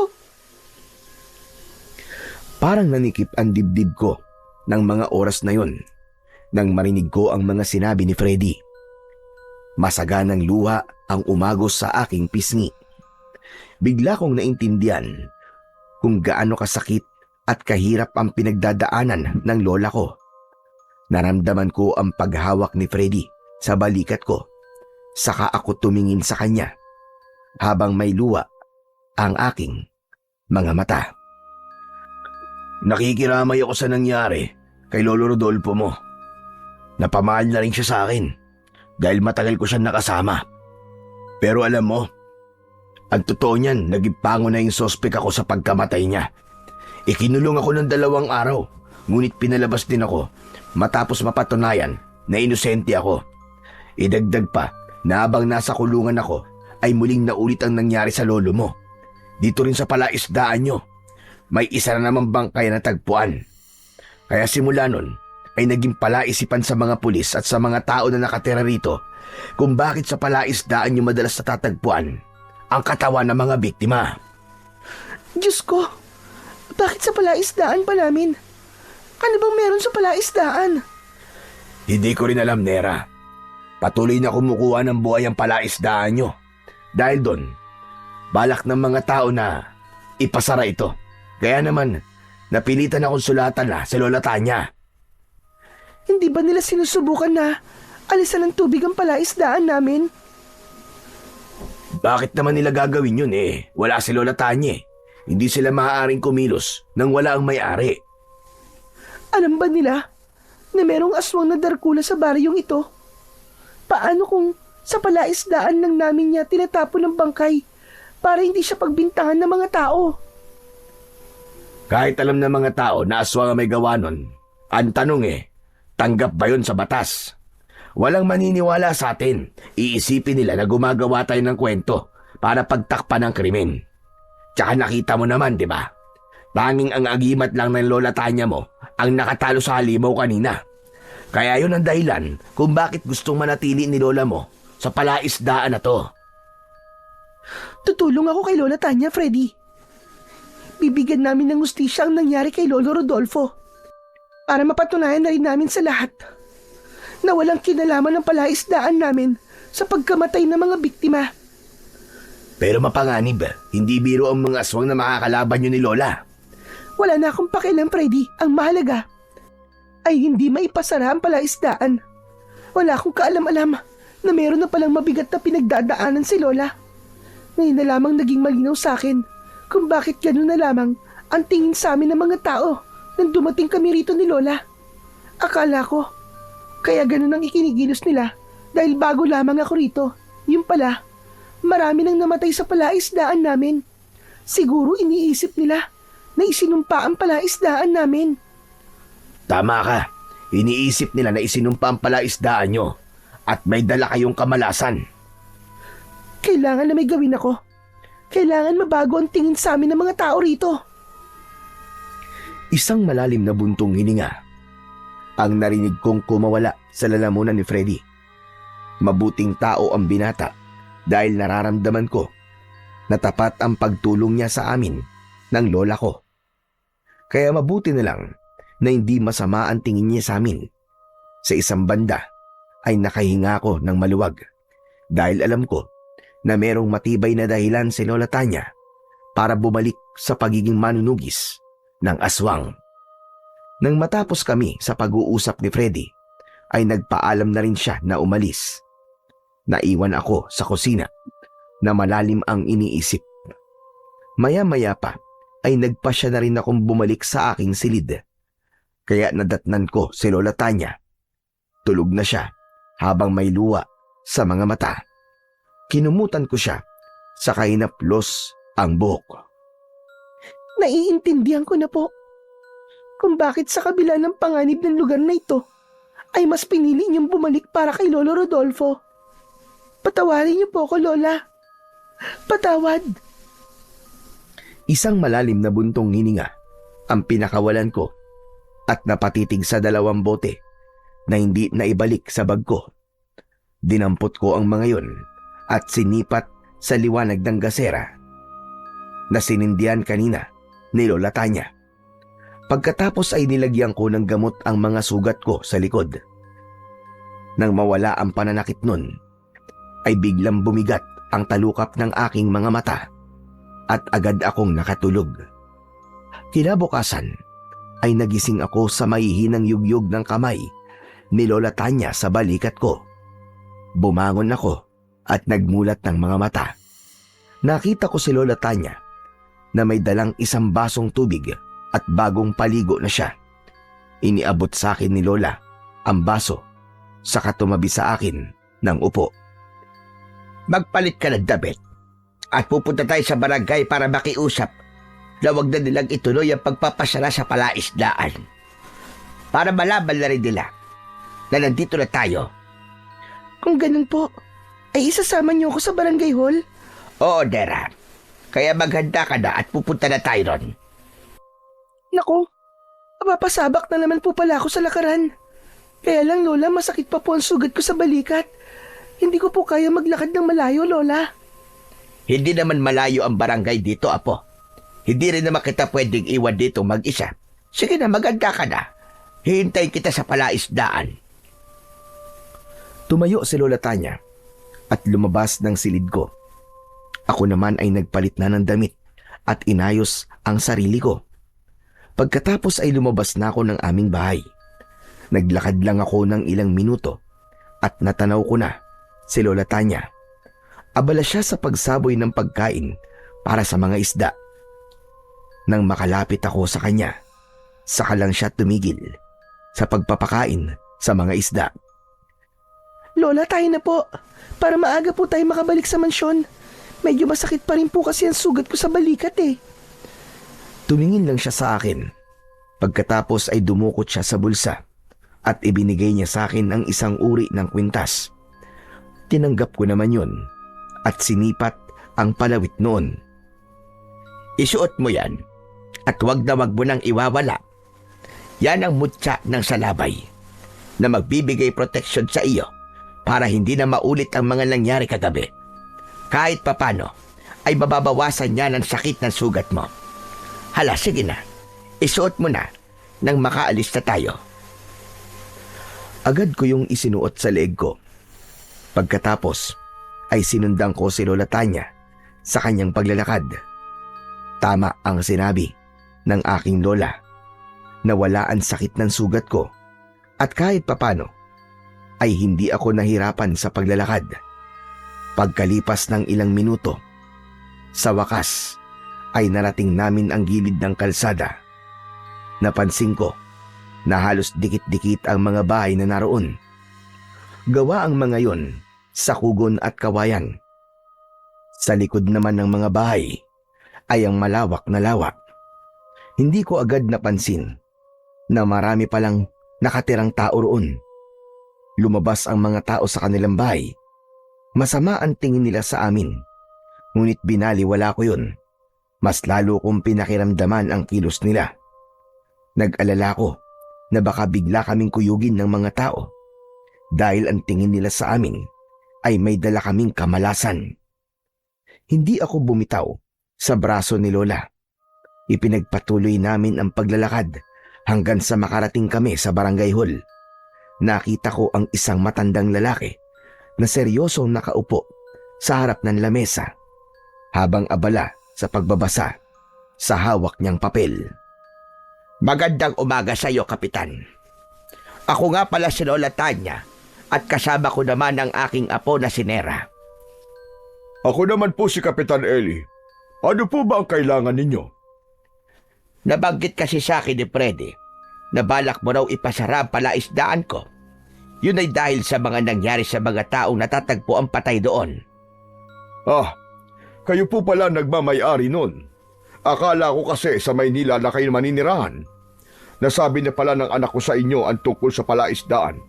Parang nanikip ang dibdib ko ng mga oras na yon nang marinig ko ang mga sinabi ni Freddy. Masaganang luha ang umagos sa aking pisngi. Bigla kong naintindihan kung gaano kasakit at kahirap ang pinagdadaanan ng lola ko. Naramdaman ko ang paghawak ni Freddy sa balikat ko. Saka ako tumingin sa kanya habang may luha ang aking mga mata. Nakikiramay ako sa nangyari kay Lolo Rodolfo mo. Napamahal na rin siya sa akin dahil matagal ko siya nakasama. Pero alam mo, ang totoo niyan, nagipango na yung sospek ako sa pagkamatay niya. Ikinulong ako ng 2 araw, ngunit pinalabas din ako matapos mapatunayan na inosente ako. Idagdag pa na habang nasa kulungan ako ay muling naulit ang nangyari sa lolo mo. Dito rin sa palaisdaan nyo. may isa na naman bangkay na tagpuan. Kaya simula nun ay naging palaisipan sa mga pulis at sa mga tao na nakatira rito kung bakit sa palaisdaan yung madalas natatagpuan ang katawan ng mga biktima. Diyos ko, bakit sa palaisdaan pa namin? Ano bang meron sa palaisdaan? Hindi ko rin alam, Nera. Patuloy na kumukuha ng buhay ang palaisdaan nyo. Dahil doon, balak ng mga tao na ipasara ito. Kaya naman, napilitan akong sulatan na si Lola Tanya. Hindi ba nila sinusubukan na alisan ng tubig ang palaisdaan namin? Bakit naman nila gagawin yun Wala si Lola Tanya. Hindi sila maaaring kumilos nang wala ang may-ari. Alam ba nila na merong aswang na darkula sa baryong ito? Paano kung sa palaisdaan lang namin niya tinatapon ng bangkay para hindi siya pagbintangan ng mga tao? Kahit alam ng mga tao na aswang ang may gawa nun, ang tanong tanggap ba yun sa batas? Walang maniniwala sa atin. Iisipin nila na gumagawa tayo ng kwento para pagtakpan ng krimen. Tsaka nakita mo naman, di ba? Tanging ang agimat lang ng Lola Tanya mo ang nakatalo sa halimaw kanina. Kaya yun ang dahilan kung bakit gustong manatili ni Lola mo sa palaisdaan na to. Tutulong ako kay Lola Tanya, Freddy. Bibigyan namin ng hustisya ang nangyari kay Lolo Rodolfo para mapatunayan na rin namin sa lahat na walang kinalaman ng palaisdaan namin sa pagkamatay ng mga biktima. Pero mapanganib, hindi biro ang mga aswang na makakalaban nyo ni Lola. Wala na akong pakialam, Freddy. Ang mahalaga ay hindi maipasara ang palaisdaan. Wala akong kaalam-alam na meron na palang mabigat na pinagdadaanan si Lola. Ngayon na lamang naging malinaw sa akin kung bakit gano'n na lamang ang tingin sa amin ng mga tao nang dumating kami rito ni Lola. Akala ko, kaya gano'n ang ikinigilos nila dahil bago lamang ako rito. Yung pala, marami nang namatay sa palaisdaan namin. Siguro iniisip nila na isinumpa ang palaisdaan namin. Tama ka. Iniisip nila na isinumpa ang palaisdaan nyo at may dala kayong kamalasan. Kailangan na may gawin ako. Kailangan mabago ang tingin sa amin ng mga tao rito. Isang malalim na buntong hininga ang narinig kong kumawala sa lalamunan ni Freddy. Mabuting tao ang binata dahil nararamdaman ko na tapat ang pagtulong niya sa amin ng lola ko. Kaya mabuti na lang na hindi masama ang tingin niya sa amin. Sa isang banda ay nakahinga ko ng maluwag dahil alam ko na merong matibay na dahilan si Lola Tanya para bumalik sa pagiging manunugis ng aswang. Nang matapos kami sa pag-uusap ni Freddy, ay nagpaalam na rin siya na umalis. Naiwan ako sa kusina na malalim ang iniisip. Maya-maya pa ay nagpasya na rin akong bumalik sa aking silid. Kaya nadatnan ko si Lola Tanya. Tulog na siya habang may luha sa mga mata. Kinumutan ko siya sa kahinaplos ang buhok. Naiintindihan ko na po kung bakit sa kabila ng panganib ng lugar na ito ay mas pinili niyong bumalik para kay Lolo Rodolfo. Patawarin niyo po ako, Lola. Patawad. Isang malalim na buntong hininga ang pinakawalan ko at napatitig sa 2 bote na hindi naibalik sa bag ko. Dinampot ko ang mga yon at sinipat sa liwanag ng gasera na sinindihan kanina ni Lola Tanya. Pagkatapos ay nilagyan ko ng gamot ang mga sugat ko sa likod. Nang mawala ang pananakit nun, ay biglang bumigat ang talukap ng aking mga mata at agad akong nakatulog. Kinabukasan ay nagising ako sa mahihinang yugyug ng kamay ni Lola Tanya sa balikat ko. Bumangon ako at nagmulat ng mga mata. Nakita ko si Lola Tanya na may dalang isang basong tubig at bagong paligo na siya. Iniabot sa akin ni Lola ang baso saka tumabi sa akin ng upo. Magpalit ka ng damit at pupunta tayo sa barangay para makiusap na huwag na nilang ituloy ang pagpapasara sa palaisdaan. Para malaman na rin nila na nandito na tayo. Kung ganun po, ay isasama niyo ako sa barangay hall? Oo, Dera. Kaya maghanda ka na at pupunta na tayo ron. Naku, mapapasabak na naman po pala ako sa lakaran. Kaya lang, Lola, masakit pa po ang sugat ko sa balikat. Hindi ko po kaya maglakad ng malayo, Lola. Hindi naman malayo ang barangay dito, Apo. Hindi rin naman kita pwedeng iwan dito mag-isa. Sige na, maganda ka na. Hihintayin kita sa palaisdaan. Tumayo si Lola Tanya at lumabas ng silid ko. Ako naman ay nagpalit na ng damit at inayos ang sarili ko. Pagkatapos ay lumabas na ako ng aming bahay. Naglakad lang ako ng ilang minuto at natanaw ko na si Lola Tanya. Abala siya sa pagsaboy ng pagkain para sa mga isda. Nang makalapit ako sa kanya, saka lang siya tumigil sa pagpapakain sa mga isda. Lola, tayo na po. Para maaga po tayo makabalik sa mansyon. Medyo masakit pa rin po kasi ang sugat ko sa balikat eh. Tumingin lang siya sa akin. Pagkatapos ay dumukot siya sa bulsa at ibinigay niya sa akin ang isang uri ng kwintas. Tinanggap ko naman yun at sinipat ang palawit noon. Isuot mo yan at wag na wag mo nang iwawala. Yan ang mutya ng salabay na magbibigay proteksyon sa iyo para hindi na maulit ang mga nangyari kagabi. Kahit papano ay mababawasan niya ng sakit ng sugat mo. Hala, sige na. Isuot mo na nang makaalis na tayo. Agad ko yung isinuot sa leeg ko. Pagkatapos ay sinundan ko si Lola Tanya sa kanyang paglalakad. Tama ang sinabi ng aking lola na wala ang sakit ng sugat ko at kahit papano ay hindi ako nahirapan sa paglalakad. Pagkalipas ng ilang minuto, sa wakas ay narating namin ang gilid ng kalsada. Napansin ko na halos dikit-dikit ang mga bahay na naroon. Gawa ang mga yon sa kugon at kawayan. Sa likod naman ng mga bahay ay ang malawak na lawa. Hindi ko agad napansin na marami palang nakatirang tao roon. Lumabas ang mga tao sa kanilang bahay. Masama ang tingin nila sa amin. Ngunit binaliwala ko yun. Mas lalo kong pinakiramdaman ang kilos nila. Nag-alala ko na baka bigla kaming kuyugin ng mga tao dahil ang tingin nila sa amin ay may dala kaming kamalasan. Hindi ako bumitaw sa braso ni Lola. Ipinagpatuloy namin ang paglalakad hanggang sa makarating kami sa barangay hall. Nakita ko ang isang matandang lalaki na seryosong nakaupo sa harap ng lamesa habang abala sa pagbabasa sa hawak niyang papel. Magandang umaga sa iyo, Kapitan. Ako nga pala si Lola Tanya at kasama ko naman ang aking apo na si Nera. Ako naman po si Kapitan Eli. Ano po ba ang kailangan ninyo? Nabanggit kasi sa akin ni Freddy na balak mo raw ipasara ang palaisdaan ko. Yun ay dahil sa mga nangyari sa mga taong natatagpo ang patay doon. Ah, kayo po pala nagmamay-ari nun. Akala ko kasi sa Maynila na kayo maninirahan. Nasabi na pala ng anak ko sa inyo ang tungkol sa palaisdaan.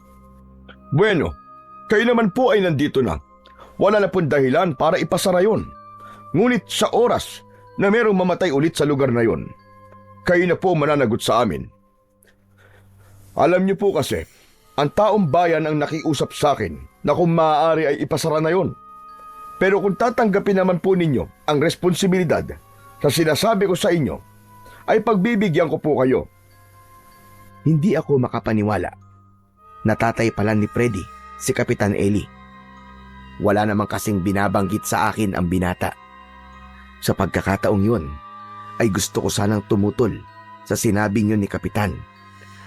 Bueno, kayo naman po ay nandito na. Wala na pong dahilan para ipasara yun. Ngunit sa oras na merong mamatay ulit sa lugar na yun, kayo na po mananagot sa amin. Alam niyo po kasi, ang taong bayan ang nakiusap sa akin na kung maaari ay ipasara na yun. Pero kung tatanggapin naman po ninyo ang responsibilidad sa sinasabi ko sa inyo, ay pagbibigyan ko po kayo. Hindi ako makapaniwala. Natatay pala ni Freddy si Kapitan Eli. Wala namang kasing binabanggit sa akin ang binata. Sa pagkakataong yun, ay gusto ko sanang tumutol sa sinabing yun ni Kapitan.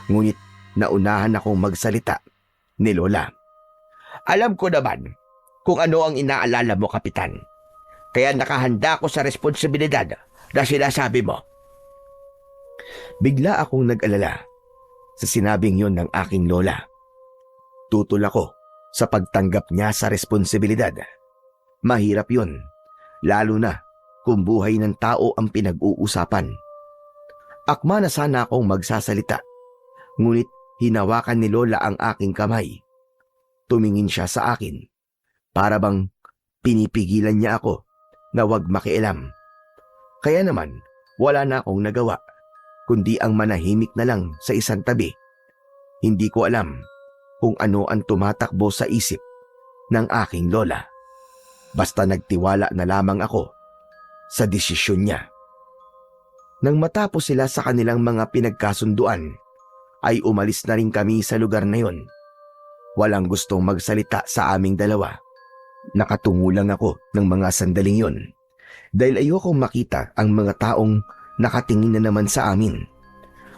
Ngunit naunahan akong magsalita ni Lola. Alam ko naman kung ano ang inaalala mo, Kapitan. Kaya nakahanda ako sa responsibilidad na sinasabi mo. Bigla akong nag-alala sa sinabing yun ng aking lola. Tutol ako sa pagtanggap niya sa responsibilidad. Mahirap yun, lalo na kung buhay ng tao ang pinag-uusapan. Akma na sana akong magsasalita, ngunit hinawakan ni Lola ang aking kamay. Tumingin siya sa akin, para bang pinipigilan niya ako na wag makialam. Kaya naman, wala na akong nagawa, kundi ang manahimik na lang sa isang tabi. Hindi ko alam kung ano ang tumatakbo sa isip ng aking lola. Basta nagtiwala na lamang ako sa desisyon niya. Nang matapos sila sa kanilang mga pinagkasunduan, ay umalis na rin kami sa lugar na yon. Walang gustong magsalita sa aming dalawa. Nakatungo lang ako ng mga sandaling yon dahil ayokong makita ang mga taong nakatingin na naman sa amin.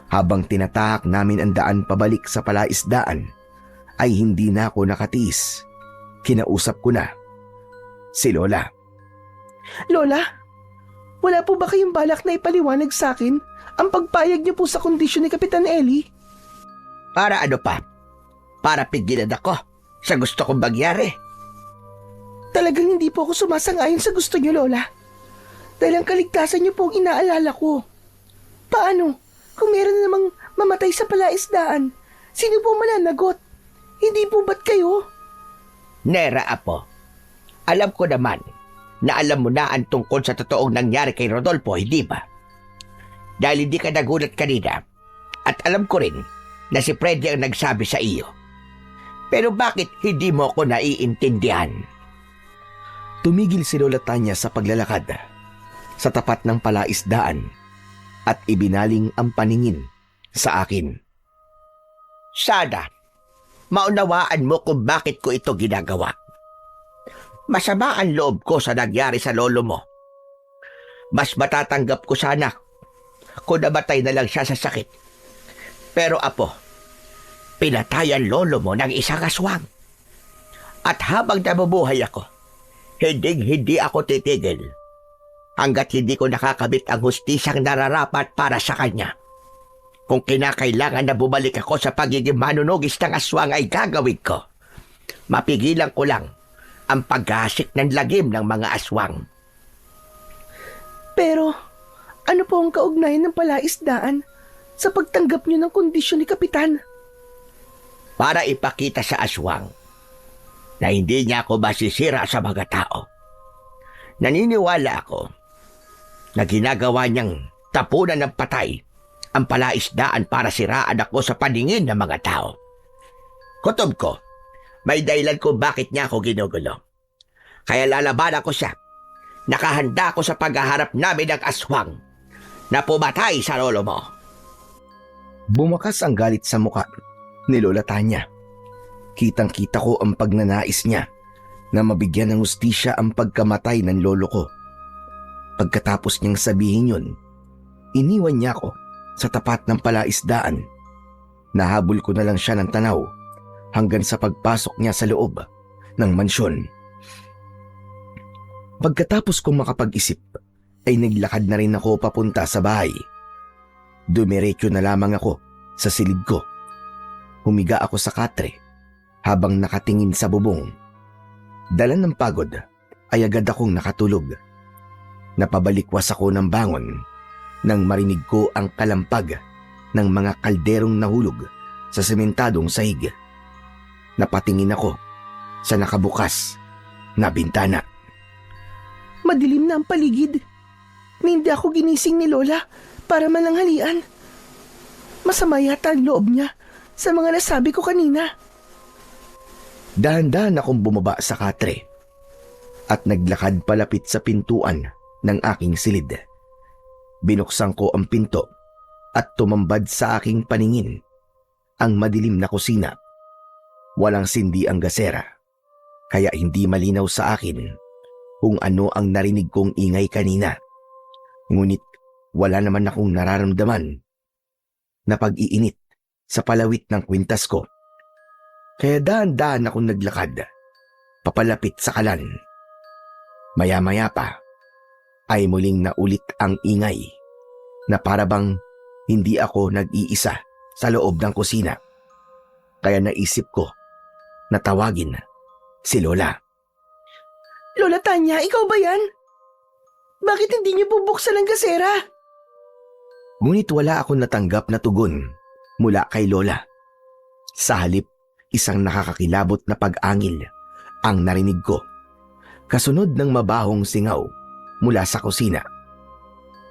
Habang tinatahak namin ang daan pabalik sa palaisdaan, ay hindi na ako nakatiis. Kinausap ko na si Lola. Lola, wala po ba kayong balak na ipaliwanag sa akin ang pagpayag niyo po sa kondisyon ni Kapitan Eli? Para ano pa? Para pigilan ako sa gusto kong mangyari. Talagang hindi po ako sumasang-ayon sa gusto niyo, Lola. Dahil ang kaligtasan niyo po ang inaalala ko. Paano? Kung meron na namang mamatay sa palaisdaan, sino po mananagot? Hindi po ba't kayo? Nera, Apo, alam ko naman na alam mo na ang tungkol sa totoong nangyari kay Rodolfo, hindi ba? Dahil hindi ka nagulat kanina at alam ko rin na si Freddy ang nagsabi sa iyo. Pero bakit hindi mo ko naiintindihan? Tumigil si Lola Tanya sa paglalakad sa tapat ng palaisdaan at ibinaling ang paningin sa akin. Sana maunawaan mo kung bakit ko ito ginagawa. Masama ang loob ko sa nangyari sa lolo mo. Mas matatanggap ko sana kung namatay na lang siya sa sakit. Pero Apo, pinatay ang lolo mo ng isang aswang. At habang nabubuhay ako, hindi ako titigil hanggat hindi ko nakakabit ang hustisyang nararapat para sa kanya. Kung kinakailangan na bumalik ako sa pagiging manunugis ng aswang ay gagawin ko. Mapigilan ko lang ang paghasik ng lagim ng mga aswang. Pero, ano po ang kaugnayan ng palaisdaan sa pagtanggap niyo ng kondisyon ni Kapitan? Para ipakita sa aswang na hindi niya ako masisira sa mga tao. Naniniwala ako na ginagawa niyang tapunan ng patay ang palaisdaan para siraan ako sa paningin ng mga tao. Kutob ko, may dahilan kung bakit niya ako ginugulo. Kaya lalabanan ko siya. Nakahanda ako sa paghaharap namin ng aswang na pumatay sa lolo mo. Bumakas ang galit sa muka ni Lola Tanya. Kitang-kita ko ang pagnanais niya na mabigyan ng hustisya ang pagkamatay ng lolo ko. Pagkatapos niyang sabihin yun, iniwan niya ako sa tapat ng palaisdaan. Nahabol ko na lang siya ng tanaw hanggang sa pagpasok niya sa loob ng mansyon. Pagkatapos kong makapag-isip, ay naglakad na rin ako papunta sa bahay. Dumiretso na lamang ako sa silid ko. Humiga ako sa katre habang nakatingin sa bubong. Dala ng pagod ay agad akong nakatulog. Napabalikwas ako ng bangon nang marinig ko ang kalampag ng mga kalderong nahulog sa sementadong sahig. Napatingin ako sa nakabukas na bintana. Madilim na ang paligid. Hindi ako ginising ni Lola para mananghalian. Masama yata ang loob niya sa mga nasabi ko kanina. Dahan-dahan akong bumaba sa katre at naglakad palapit sa pintuan ng aking silid. Binuksan ko ang pinto at tumambad sa aking paningin ang madilim na kusina. Walang sindi ang gasera, kaya hindi malinaw sa akin kung ano ang narinig kong ingay kanina. Ngunit wala naman akong nararamdaman na pag-iinit sa palawit ng kwintas ko. Kaya dahan-dahan akong naglakad papalapit sa kalan. Maya-maya pa ay muling naulit ang ingay na parabang hindi ako nag-iisa sa loob ng kusina. Kaya naisip ko na tawagin si Lola. Lola Tanya, ikaw ba yan? Bakit hindi niyo bubuksan ang gasera? Ngunit wala akong natanggap na tugon mula kay Lola. Sa halip, isang nakakakilabot na pag-angil ang narinig ko. Kasunod ng mabahong singaw mula sa kusina.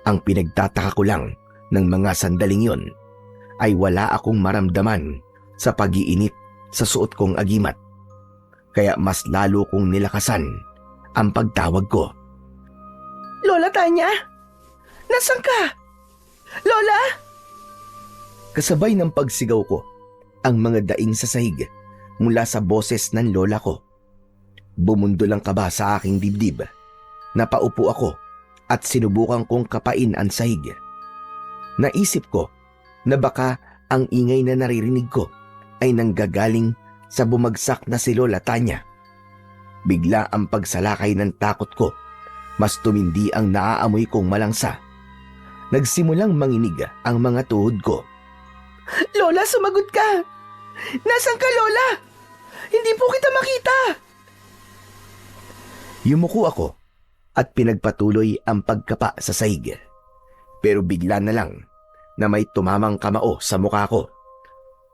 Ang pinagtataka ko lang Nang mga sandaling yon ay wala akong maramdaman sa pag-iinit sa suot kong agimat. Kaya mas lalo kong nilakasan ang pagtawag ko. Lola Tanya? Nasaan ka? Lola? Kasabay ng pagsigaw ko ang mga daing sa sahig mula sa boses ng lola ko. Bumundol ang kaba sa aking dibdib. Napaupo ako at sinubukan kong kapain ang sahig. Naisip ko na baka ang ingay na naririnig ko ay nanggagaling sa bumagsak na si Lola Tanya. Bigla ang pagsalakay ng takot ko. Mas tumindi ang naaamoy kong malangsa. Nagsimulang manginig ang mga tuhod ko. Lola, sumagot ka! Nasaan ka, Lola? Hindi po kita makita! Yumuko ako at pinagpatuloy ang pagkapa sa sahig. Pero bigla na lang na may tumamang kamao sa mukha ko.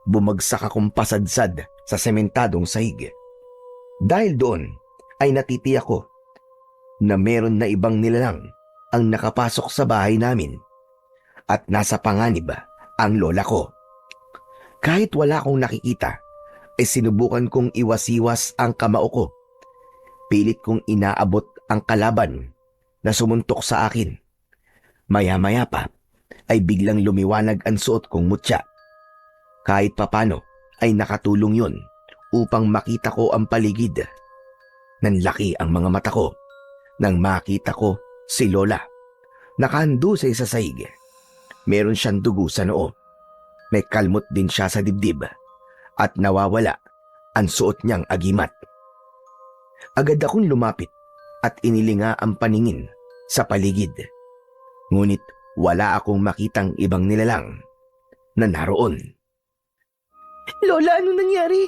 Bumagsak akong pasadsad sa sementadong sahig. Dahil doon ay natitiyak ko na meron na ibang nilalang ang nakapasok sa bahay namin at nasa panganib ang lola ko. Kahit wala akong nakikita, ay sinubukan kong iwas-iwas ang kamao ko. Pilit kong inaabot ang kalaban na sumuntok sa akin. Maya-maya pa ay biglang lumiwanag ang suot kong mutya. Kahit papano ay nakatulong yun upang makita ko ang paligid. Nanlaki ang mga mata ko nang makita ko si Lola. Nakahandusay sa sahig. Meron siyang dugo sa noo. May kalmot din siya sa dibdib at nawawala ang suot niyang agimat. Agad akong lumapit at inilinga ang paningin sa paligid. Ngunit wala akong makitang ibang nilalang na naroon. Lola, ano nangyari?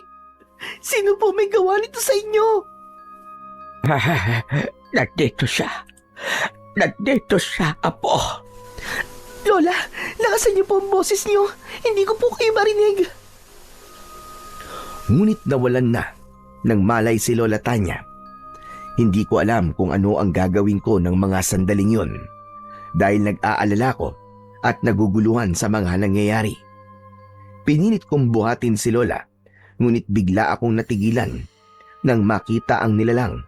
Sino po may gawa nito sa inyo? Nandito siya. Nandito siya, apo. Lola, lakasan niyo po ang boses niyo. Hindi ko po kayo marinig. Ngunit nawalan na ng malay si Lola Tanya. Hindi ko alam kung ano ang gagawin ko ng mga sandaling yon dahil nag-aalala ko at naguguluhan sa mga nangyayari. Pinilit kong buhatin si Lola, ngunit bigla akong natigilan nang makita ang nilalang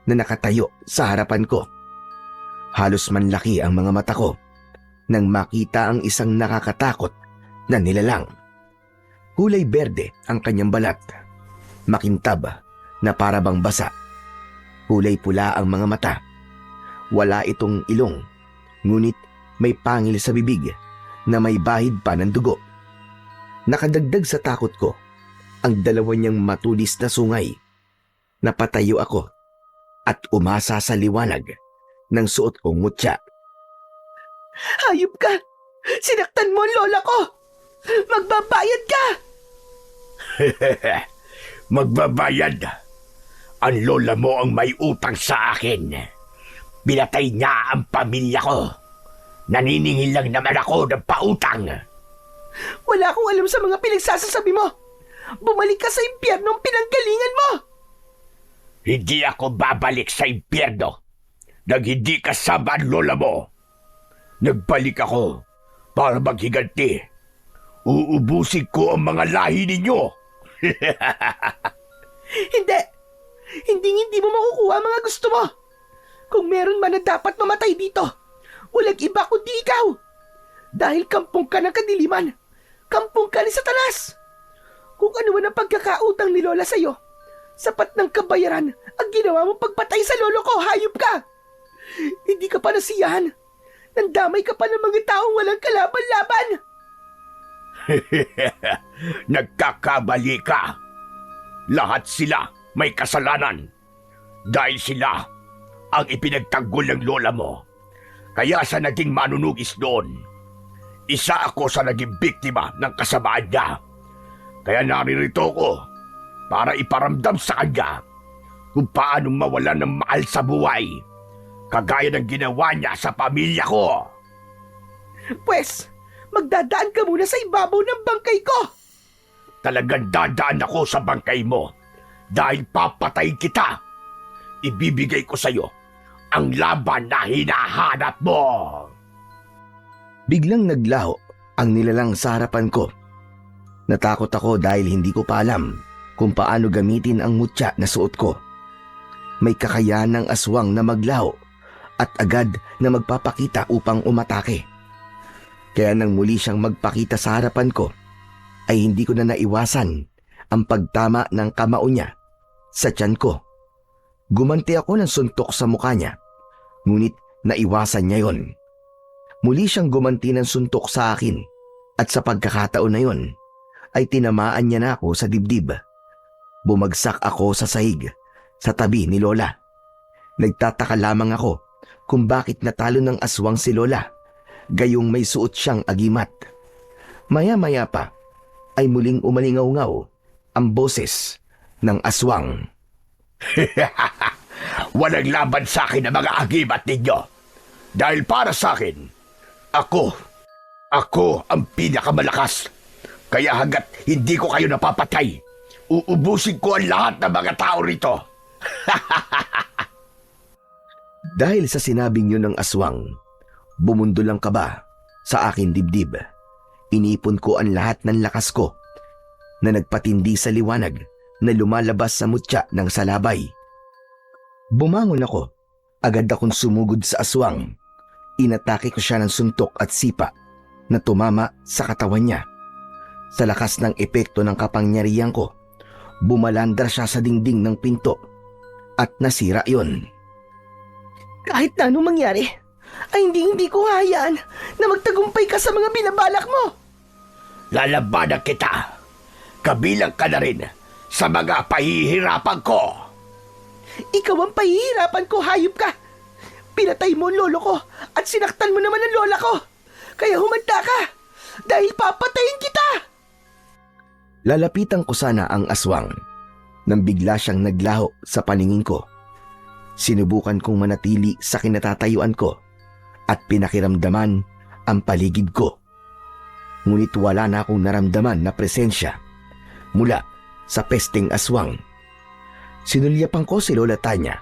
na nakatayo sa harapan ko. Halos manlaki ang mga mata ko nang makita ang isang nakakatakot na nilalang. Kulay berde ang kanyang balat, makintab na parabang basa. Kulay pula ang mga mata. Wala itong ilong, ngunit may pangil sa bibig na may bahid pa ng dugo. Nakadagdag sa takot ko ang dalawa niyang matulis na sungay. Napatayo ako at umasa sa liwanag ng suot kong mutya. Hayop ka! Sinaktan mo ang lola ko! Magbabayad ka! Magbabayad. Ang lola mo ang may utang sa akin. Pinatay niya ang pamilya ko. Naniningil lang naman ako ng pautang. Wala akong alam sa mga pinagsasasabi mo. Bumalik ka sa impyernong pinanggalingan mo! Hindi ako babalik sa impyerno nang hindi kasama ang lola mo. Nagbalik ako para maghiganti. Uubusin ko ang mga lahi ninyo. Hindi! Hindi mo makukuha ang mga gusto mo. Kung meron man na dapat mamatay dito, walang iba kundi ikaw. Dahil kampong ka ng kadiliman, kampong ka ni Satanas. Kung ano man ang pagkakautang ni Lola sa'yo, sapat ng kabayaran ang ginawa mo pagpatay sa lolo ko, hayop ka! Hindi ka pa nasiyahan. Nandamay ka pa ng mga taong walang kalaban-laban. Nagkakamali ka. Lahat sila may kasalanan. Dahil sila ang ipinagtanggol ng lola mo. Kaya sa naging manunugis doon, isa ako sa naging biktima ng kasamaan niya. Kaya naririto ko para iparamdam sa kanya kung paano mawala ng mahal sa buhay, kagaya ng ginawa niya sa pamilya ko. Pwes, magdadaan ka muna sa ibabaw ng bangkay ko. Talagang dadaan ako sa bangkay mo dahil papatayin kita. Ibibigay ko sa'yo ang laban na hinahanap mo. Biglang naglaho ang nilalang sa harapan ko. Natakot ako dahil hindi ko pa alam kung paano gamitin ang mutya na suot ko. May kakayahan ng aswang na maglaho at agad na magpapakita upang umatake. Kaya nang muli siyang magpakita sa harapan ko, ay hindi ko na naiwasan ang pagtama ng kamao niya sa tiyan ko. Gumanti ako ng suntok sa mukha niya, ngunit naiwasan niya yon. Muli siyang gumanti ng suntok sa akin at sa pagkakataon na yon ay tinamaan niya na ako sa dibdib. Bumagsak ako sa sahig sa tabi ni Lola. Nagtataka lamang ako kung bakit natalo ng aswang si Lola, gayong may suot siyang agimat. Maya-maya pa ay muling umalingaw-ngaw ang boses ng aswang. Walang laban sa akin ang mga agimat ninyo. Dahil para sa akin, ako ang pinakamalakas. Kaya hanggat hindi ko kayo napapatay, uubusin ko ang lahat ng mga tao rito. Dahil sa sinabing yun ng aswang, bumundol ang kaba sa aking dibdib. Inipon ko ang lahat ng lakas ko na nagpatindi sa liwanag na lumalabas sa mutya ng salabay. Bumangon ako. Agad akong sumugod sa aswang. Inatake ko siya ng suntok at sipa na tumama sa katawan niya. Sa lakas ng epekto ng kapangyarihan ko, bumalandar siya sa dingding ng pinto at nasira yon. Kahit na anong mangyari, ay hindi ko hayaan na magtagumpay ka sa mga binabalak mo. Lalabanan kita. Kabilang ka na rin sa mga pahihirapan ko. Ikaw ang pahihirapan ko, hayop ka. Pinatay mo ang lolo ko at sinaktan mo naman ang lola ko. Kaya humanda ka dahil papatayin kita. Lalapitan ko sana ang aswang nang bigla siyang naglaho sa paningin ko. Sinubukan kong manatili sa kinatatayuan ko at pinakiramdaman ang paligid ko. Ngunit wala na akong naramdaman na presensya mula sa pesteng aswang. Sinulyapan ko si Lola Tanya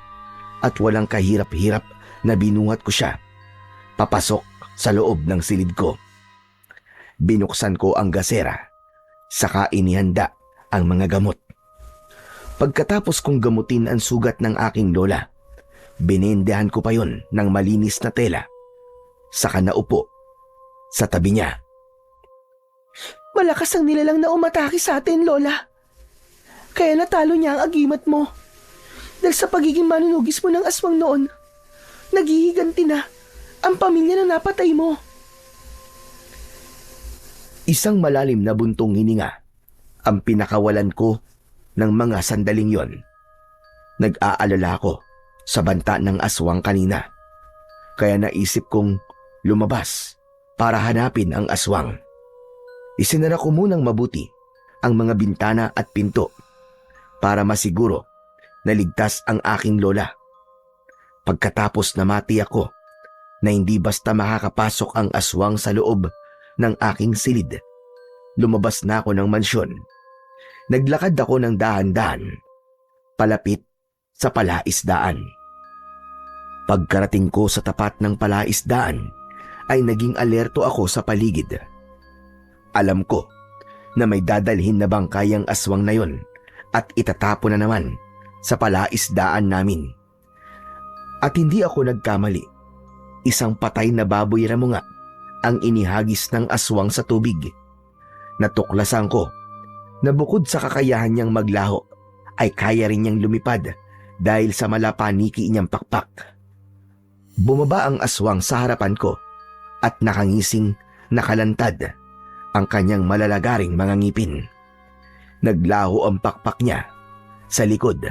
at walang kahirap-hirap na binuhat ko siya papasok sa loob ng silid ko. Binuksan ko ang gasera, saka inihanda ang mga gamot. Pagkatapos kong gamutin ang sugat ng aking lola, binendehan ko pa yon ng malinis na tela, saka naupo sa tabi niya. Malakas ang nilalang na umatake sa atin, Lola. Kaya natalo niya ang agimat mo. Dahil sa pagiging manunugis mo ng aswang noon, naghihiganti na ang pamilya na napatay mo. Isang malalim na buntong hininga ang pinakawalan ko ng mga sandaling yon. Nag-aalala ako sa banta ng aswang kanina. Kaya naisip kong lumabas para hanapin ang aswang. Isinara ko munang mabuti ang mga bintana at pinto para masiguro na ligtas ang aking lola. Pagkatapos namati ako na hindi basta makakapasok ang aswang sa loob ng aking silid, lumabas na ako ng mansyon. Naglakad ako ng dahan-dahan, palapit sa palaisdaan. Pagkarating ko sa tapat ng palaisdaan, ay naging alerto ako sa paligid. Alam ko na may dadalhin na bangkayang aswang na yon at itatapon na naman sa palaisdaan namin. At hindi ako nagkamali. Isang patay na baboy ramo nga ang inihagis ng aswang sa tubig. Natuklasan ko na bukod sa kakayahan niyang maglaho, ay kaya rin niyang lumipad dahil sa malapaniki niyang pakpak. Bumaba ang aswang sa harapan ko at nakangising nakalantad ang kanyang malalagaring mga ngipin. Naglaho ang pakpak niya sa likod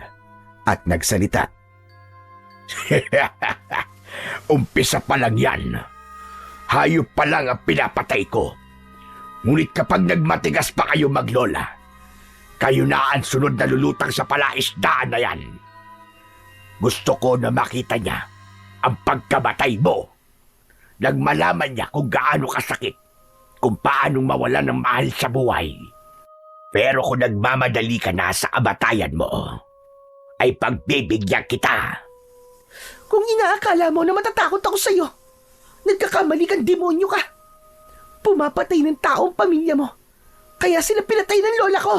at nagsalita. Umpisa pa lang yan. Hayop pa lang ang pinapatay ko. Ngunit kapag nagmatigas pa kayo maglola, kayo na ang sunod na lulutang sa palaisdaan na yan. Gusto ko na makita niya ang pagkamatay mo. Nang malaman niya kung gaano kasakit, kung paanong mawala ng mahal sa buhay. Pero kung nagmamadali ka na sa kamatayan mo, ay pagbibigyan kita. Kung inaakala mo na matatakot ako sa'yo, nagkakamali kang demonyo ka. Pumapatay ng taong pamilya mo. Kaya sila pinatay ng lola ko.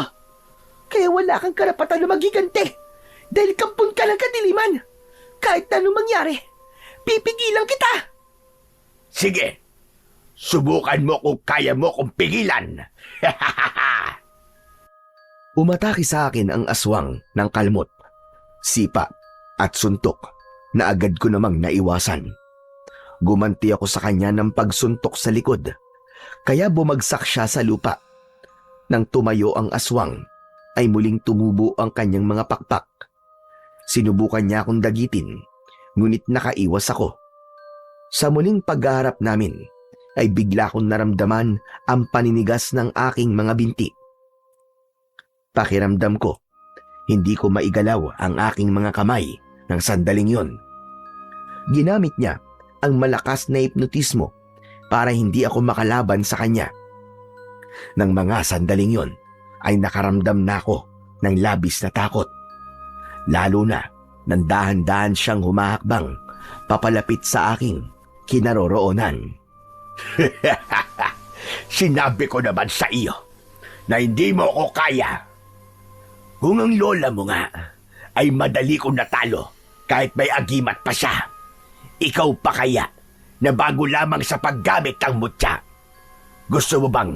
Kaya wala kang karapatan na magiganti. Dahil kampun ka ng kadiliman. Kahit na anong mangyari, pipigilan kita. Sige, subukan mo kung kaya mo kong pigilan. Umatake sa akin ang aswang ng kalmot, sipa at suntok na agad ko namang naiwasan. Gumanti ako sa kanya ng pagsuntok sa likod, kaya bumagsak siya sa lupa. Nang tumayo ang aswang, ay muling tumubo ang kanyang mga pakpak. Sinubukan niya akong dagitin, ngunit nakaiwas ako. Sa muling pagharap namin, ay bigla kong naramdaman ang paninigas ng aking mga binti. Pakiramdam ko, hindi ko maigalaw ang aking mga kamay ng sandaling yon. Ginamit niya ang malakas na hipnotismo para hindi ako makalaban sa kanya. Nang mga sandaling yon, ay nakaramdam na ako ng labis na takot. Lalo na nang dahan-dahan siyang humahakbang papalapit sa aking kinaroroonan. Sinabi ko naman sa iyo na hindi mo ko kaya. Kung ang lola mo nga ay madali kong natalo kahit may agimat pa siya, ikaw pa kaya na bago lamang sa paggamit ng mutya? Gusto mo bang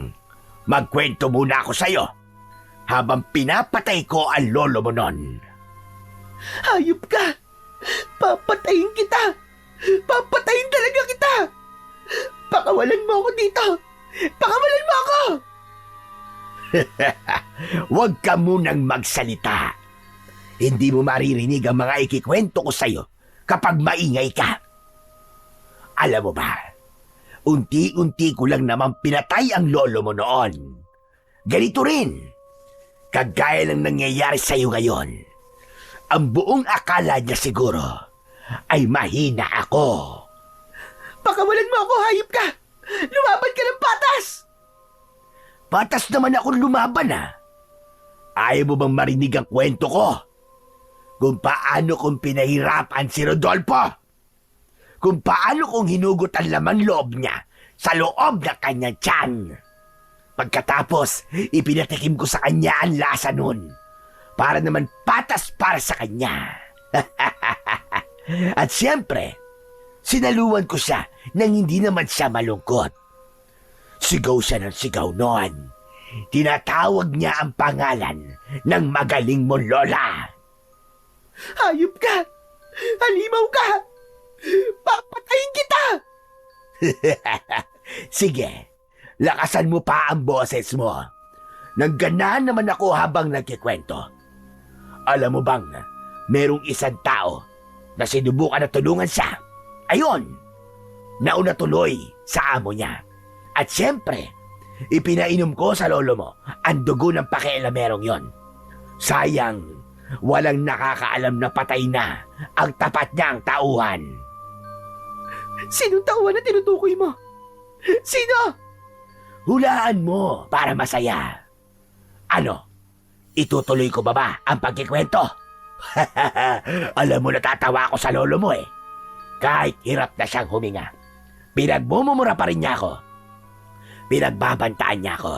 magkwento muna ako sa iyo habang pinapatay ko ang lolo mo nun? Hayop ka! Papatayin kita! Papatayin talaga kita! Pakawalan mo ako dito! Pakawalan mo ako! Huwag ka munang magsalita. Hindi mo maririnig ang mga ikikwento ko sa'yo kapag maingay ka. Alam mo ba, unti-unti ko lang naman pinatay ang lolo mo noon. Ganito rin, kagaya ng nangyayari sa'yo ngayon. Ang buong akala niya siguro ay mahina ako. Pakawalan mo ako, hayop ka! Lumaban ka ng patas! Patas naman akong lumaban Ayaw mo bang marinig ang kwento ko? Kung paano kong pinahirapan si Rodolfo? Kung paano kong hinugot ang laman loob niya sa loob ng kanyang tiyan? Pagkatapos, ipinatikim ko sa kanya ang lasa nun para naman patas para sa kanya. At siyempre, sinaluan ko siya nang hindi naman siya malungkot. Sigaw siya ng sigaw noon. Tinatawag niya ang pangalan ng magaling mong lola. Hayop ka! Halimaw ka! Papatayin kita! Sige, lakasan mo pa ang boses mo. Nagganahan naman ako habang nagkikwento. Alam mo bang, merong isang tao na sinubukan na tulungan siya. Ayon, nauna tuloy sa amo niya. At siyempre, ipinainom ko sa lolo mo ang dugo ng pakialamerong yon. Sayang, walang nakakaalam na patay na ang tapat niyang tauhan. Sinong tauhan na tinutukoy mo? Sino? Hulaan mo para masaya. Ano? Itutuloy ko ba ang pagkikwento? Alam mo, natatawa ako sa lolo mo Kahit hirap na siyang huminga, pinagmumumura pa rin niya ako. Pinagbabantaan niya ako.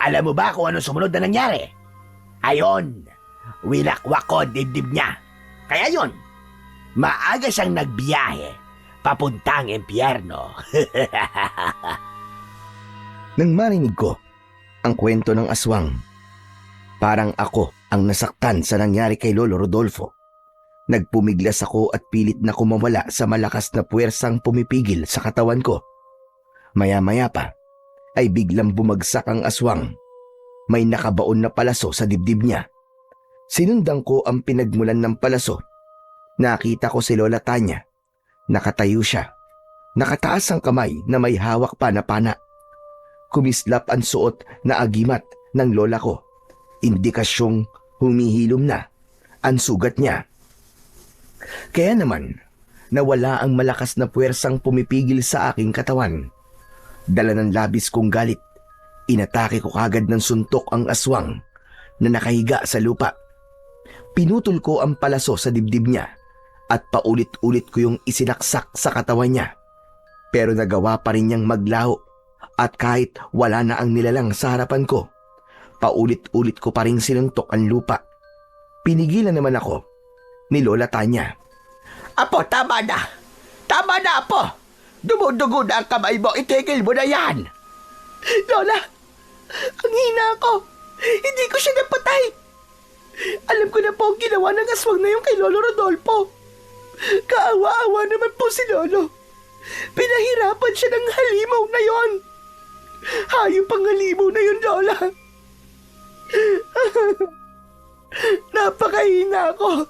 Alam mo ba kung ano sumunod na nangyari? Ayon, winakwak ko dibdib niya. Kaya yon, maaga siyang nagbiyahe papuntang impyerno. Nang marinig ko ang kwento ng aswang, parang ako ang nasaktan sa nangyari kay Lolo Rodolfo. Nagpumiglas ako at pilit na kumawala sa malakas na puwersang pumipigil sa katawan ko. Maya-maya pa ay biglang bumagsak ang aswang. May nakabaon na palaso sa dibdib niya. Sinundan ko ang pinagmulan ng palaso. Nakita ko si Lola Tanya. Nakatayo siya. Nakataas ang kamay na may hawak pa na pana. Kumislap ang suot na agimat ng lola ko. Indikasyong humihilom na ang sugat niya. Kaya naman, nawala ang malakas na puwersang pumipigil sa aking katawan. Dala ng labis kong galit, inatake ko kagad ng suntok ang aswang na nakahiga sa lupa. Pinutol ko ang palaso sa dibdib niya at paulit-ulit ko yung isinaksak sa katawan niya. Pero nagawa pa rin niyang maglaho At kahit wala na ang nilalang sa harapan ko, paulit-ulit ko pa rin sinuntok ang lupa. Pinigilan naman ako ni Lola Tanya. Apo, tama na! Tama na, Apo! Dumudugo na ang kamay mo, itigil mo na yan! Lola, ang hina ko. Hindi ko siya napatay. Alam ko na po ang ginawa ng aswang na yung kay Lolo Rodolfo. Kaawa-awa naman po si Lolo. Pinahirapan siya ng halimaw na yon. Hayop ang halimaw na yun, Lola. Napakahina ko.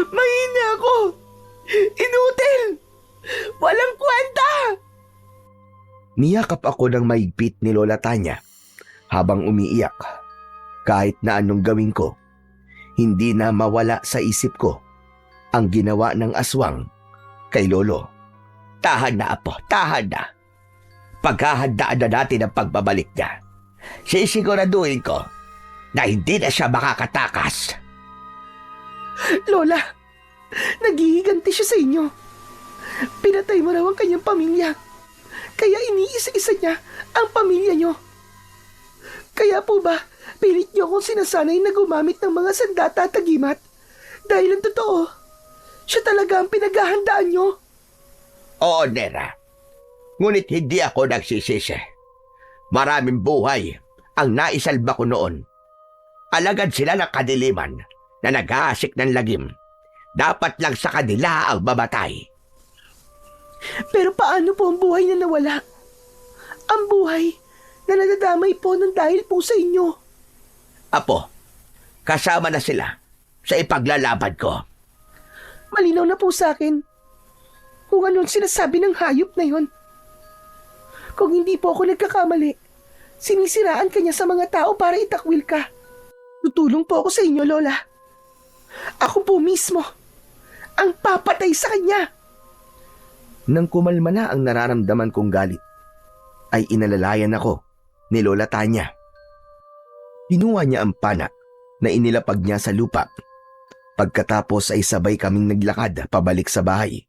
Mahina ko. Inutil. Walang kwenta. Niyakap ako ng maigpit ni Lola Tanya habang umiiyak. Kahit na anong gawin ko, hindi na mawala sa isip ko ang ginawa ng aswang kay Lolo. Tahan na, Apo, tahan na. Paghahandaan na natin ang pagbabalik niya. Sisiguraduhin ko na hindi na siya makakatakas. Lola, naghihiganti siya sa inyo. Pinatay mo raw ang kanyang pamilya. Kaya iniisa-isa niya ang pamilya niyo. Kaya po ba, pilit niyo akong sinasanay na gumamit ng mga sandata at agimat? Dahil ang totoo, siya talaga ang pinaghahandaan niyo. Oo, Nera. Ngunit hindi ako nagsisisi. Maraming buhay ang naisalba ko noon. Alagad sila ng kadiliman na nag-aasik ng lagim. Dapat lang sa kanila ang mamatay. Pero paano po ang buhay na nawala? Ang buhay na nadadamay po ng dahil po sa inyo. Apo, kasama na sila sa ipaglalaban ko. Malinaw na po sa akin kung anong sinasabi ng hayop na yon. Kung hindi po ako nagkakamali, sinisiraan ka niya sa mga tao para itakwil ka. Tutulong po ako sa inyo, Lola. Ako po mismo ang papatay sa kanya. Nang kumalma na ang nararamdaman kong galit, ay inalalayan ako ni Lola Tanya. Kinuha niya ang pana na inilapag niya sa lupa. Pagkatapos ay sabay kaming naglakad pabalik sa bahay.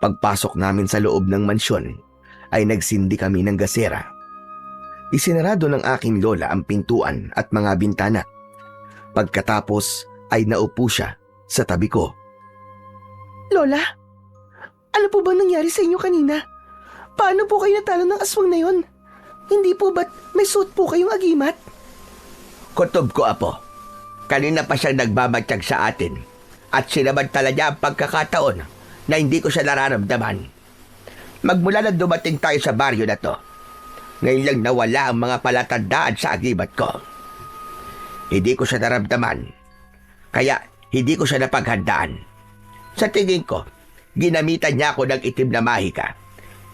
Pagpasok namin sa loob ng mansyon, ay nagsindi kami ng gasera. Isinarado ng aking lola ang pintuan at mga bintana. Pagkatapos ay naupo siya sa tabi ko. Lola, ano po bang nangyari sa inyo kanina? Paano po kayo natalo ng aswang na yon? Hindi po ba't may suot po kayong agimat? Kutob ko, Apo. Kanina pa siyang nagbabatsyag sa atin at sinamantala niya ang pagkakataon na hindi ko siya nararamdaman. Magmula na dumating tayo sa baryo na to, ngayon lang nawala ang mga palatandaan sa agimat ko. Hindi ko siya naramdaman, kaya hindi ko siya napaghandaan. Sa tingin ko, ginamitan niya ako ng itim na mahika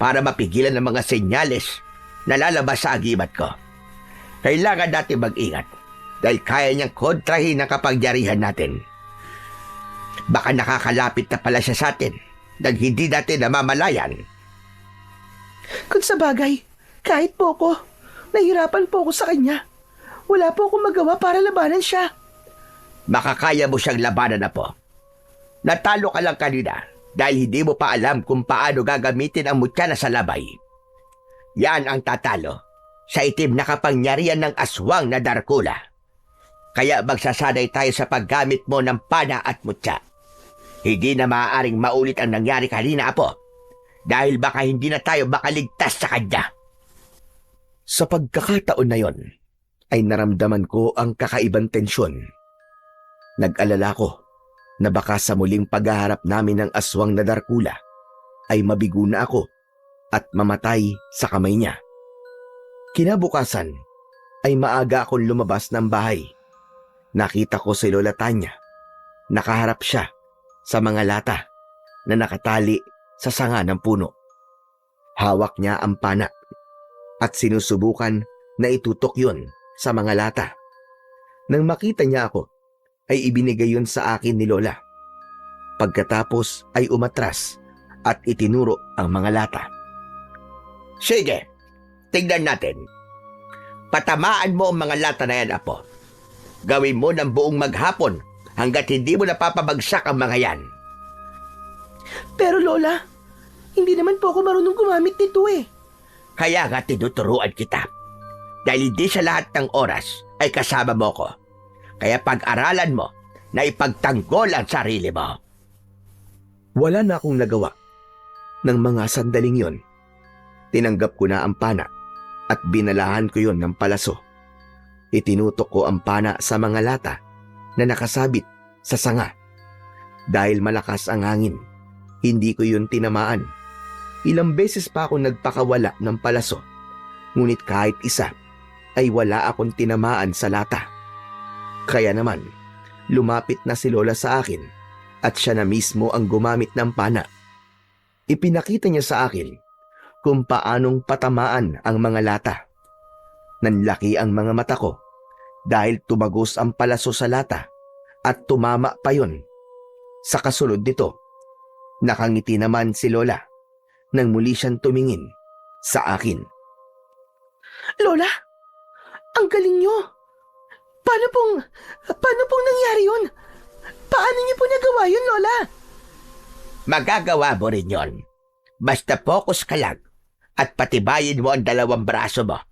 para mapigilan ang mga senyales na lalabas sa agimat ko. Kailangan natin mag-ingat dahil kaya niyang kontrahin ang kapangyarihan natin. Baka nakakalapit na pala siya sa atin nang hindi natin namamalayan. Kung sa bagay, kahit po ako, nahirapan po ako sa kanya. Wala po akong magawa para labanan siya. Makakaya mo siyang labanan na po. Natalo ka lang kanina dahil hindi mo pa alam kung paano gagamitin ang mutya na sa labay. Yan ang tatalo sa itim na kapangyarihan ng aswang na Darkula. Kaya magsasanay tayo sa paggamit mo ng pana at mutya. Hindi na maaaring maulit ang nangyari kanina, Apo. Dahil baka hindi na tayo makaligtas sa kanya. Sa pagkakataon na yon, ay naramdaman ko ang kakaibang tensyon. Nag-alala ko na baka sa muling paghaharap namin ng aswang na Darkula ay mabigo na ako at mamatay sa kamay niya. Kinabukasan ay maaga akong lumabas ng bahay. Nakita ko si Lola Tanya. Nakaharap siya sa mga lata na nakatali sa sanga ng puno. Hawak niya ang pana at sinusubukan na itutok yun sa mga lata. Nang makita niya ako, ay ibinigay yun sa akin ni Lola. Pagkatapos ay umatras at itinuro ang mga lata. Sige, tignan natin. Patamaan mo ang mga lata na yan, Apo. Gawin mo ng buong maghapon hanggat hindi mo napapabagsak ang mga yan. Pero Lola, hindi naman po ako marunong gumamit nito eh. Kaya nga tinuturuan kita. Dahil hindi sa lahat ng oras ay kasama mo ko. Kaya pag-aralan mo na ipagtanggol ang sarili mo. Wala na akong nagawa. Ng mga sandaling yon, tinanggap ko na ang pana at binalahan ko yon ng palaso. Itinutok ko ang pana sa mga lata na nakasabit sa sanga. Dahil malakas ang hangin, hindi ko yun tinamaan. Ilang beses pa ako nagpakawala ng palaso, ngunit kahit isa ay wala akong tinamaan sa lata. Kaya naman, lumapit na si Lola sa akin at siya na mismo ang gumamit ng pana. Ipinakita niya sa akin kung paanong patamaan ang mga lata. Nanlaki ang mga mata ko dahil tumagos ang palaso sa lata at tumama pa yon. Sa kasunod nito, nakangiti naman si Lola nang muli siyang tumingin sa akin. Lola, ang galing nyo. Paano pong nangyari yun? Paano niyo po nagawa yun, Lola? Magagawa mo rin yon. Basta focus ka lang at patibayin mo ang dalawang braso mo.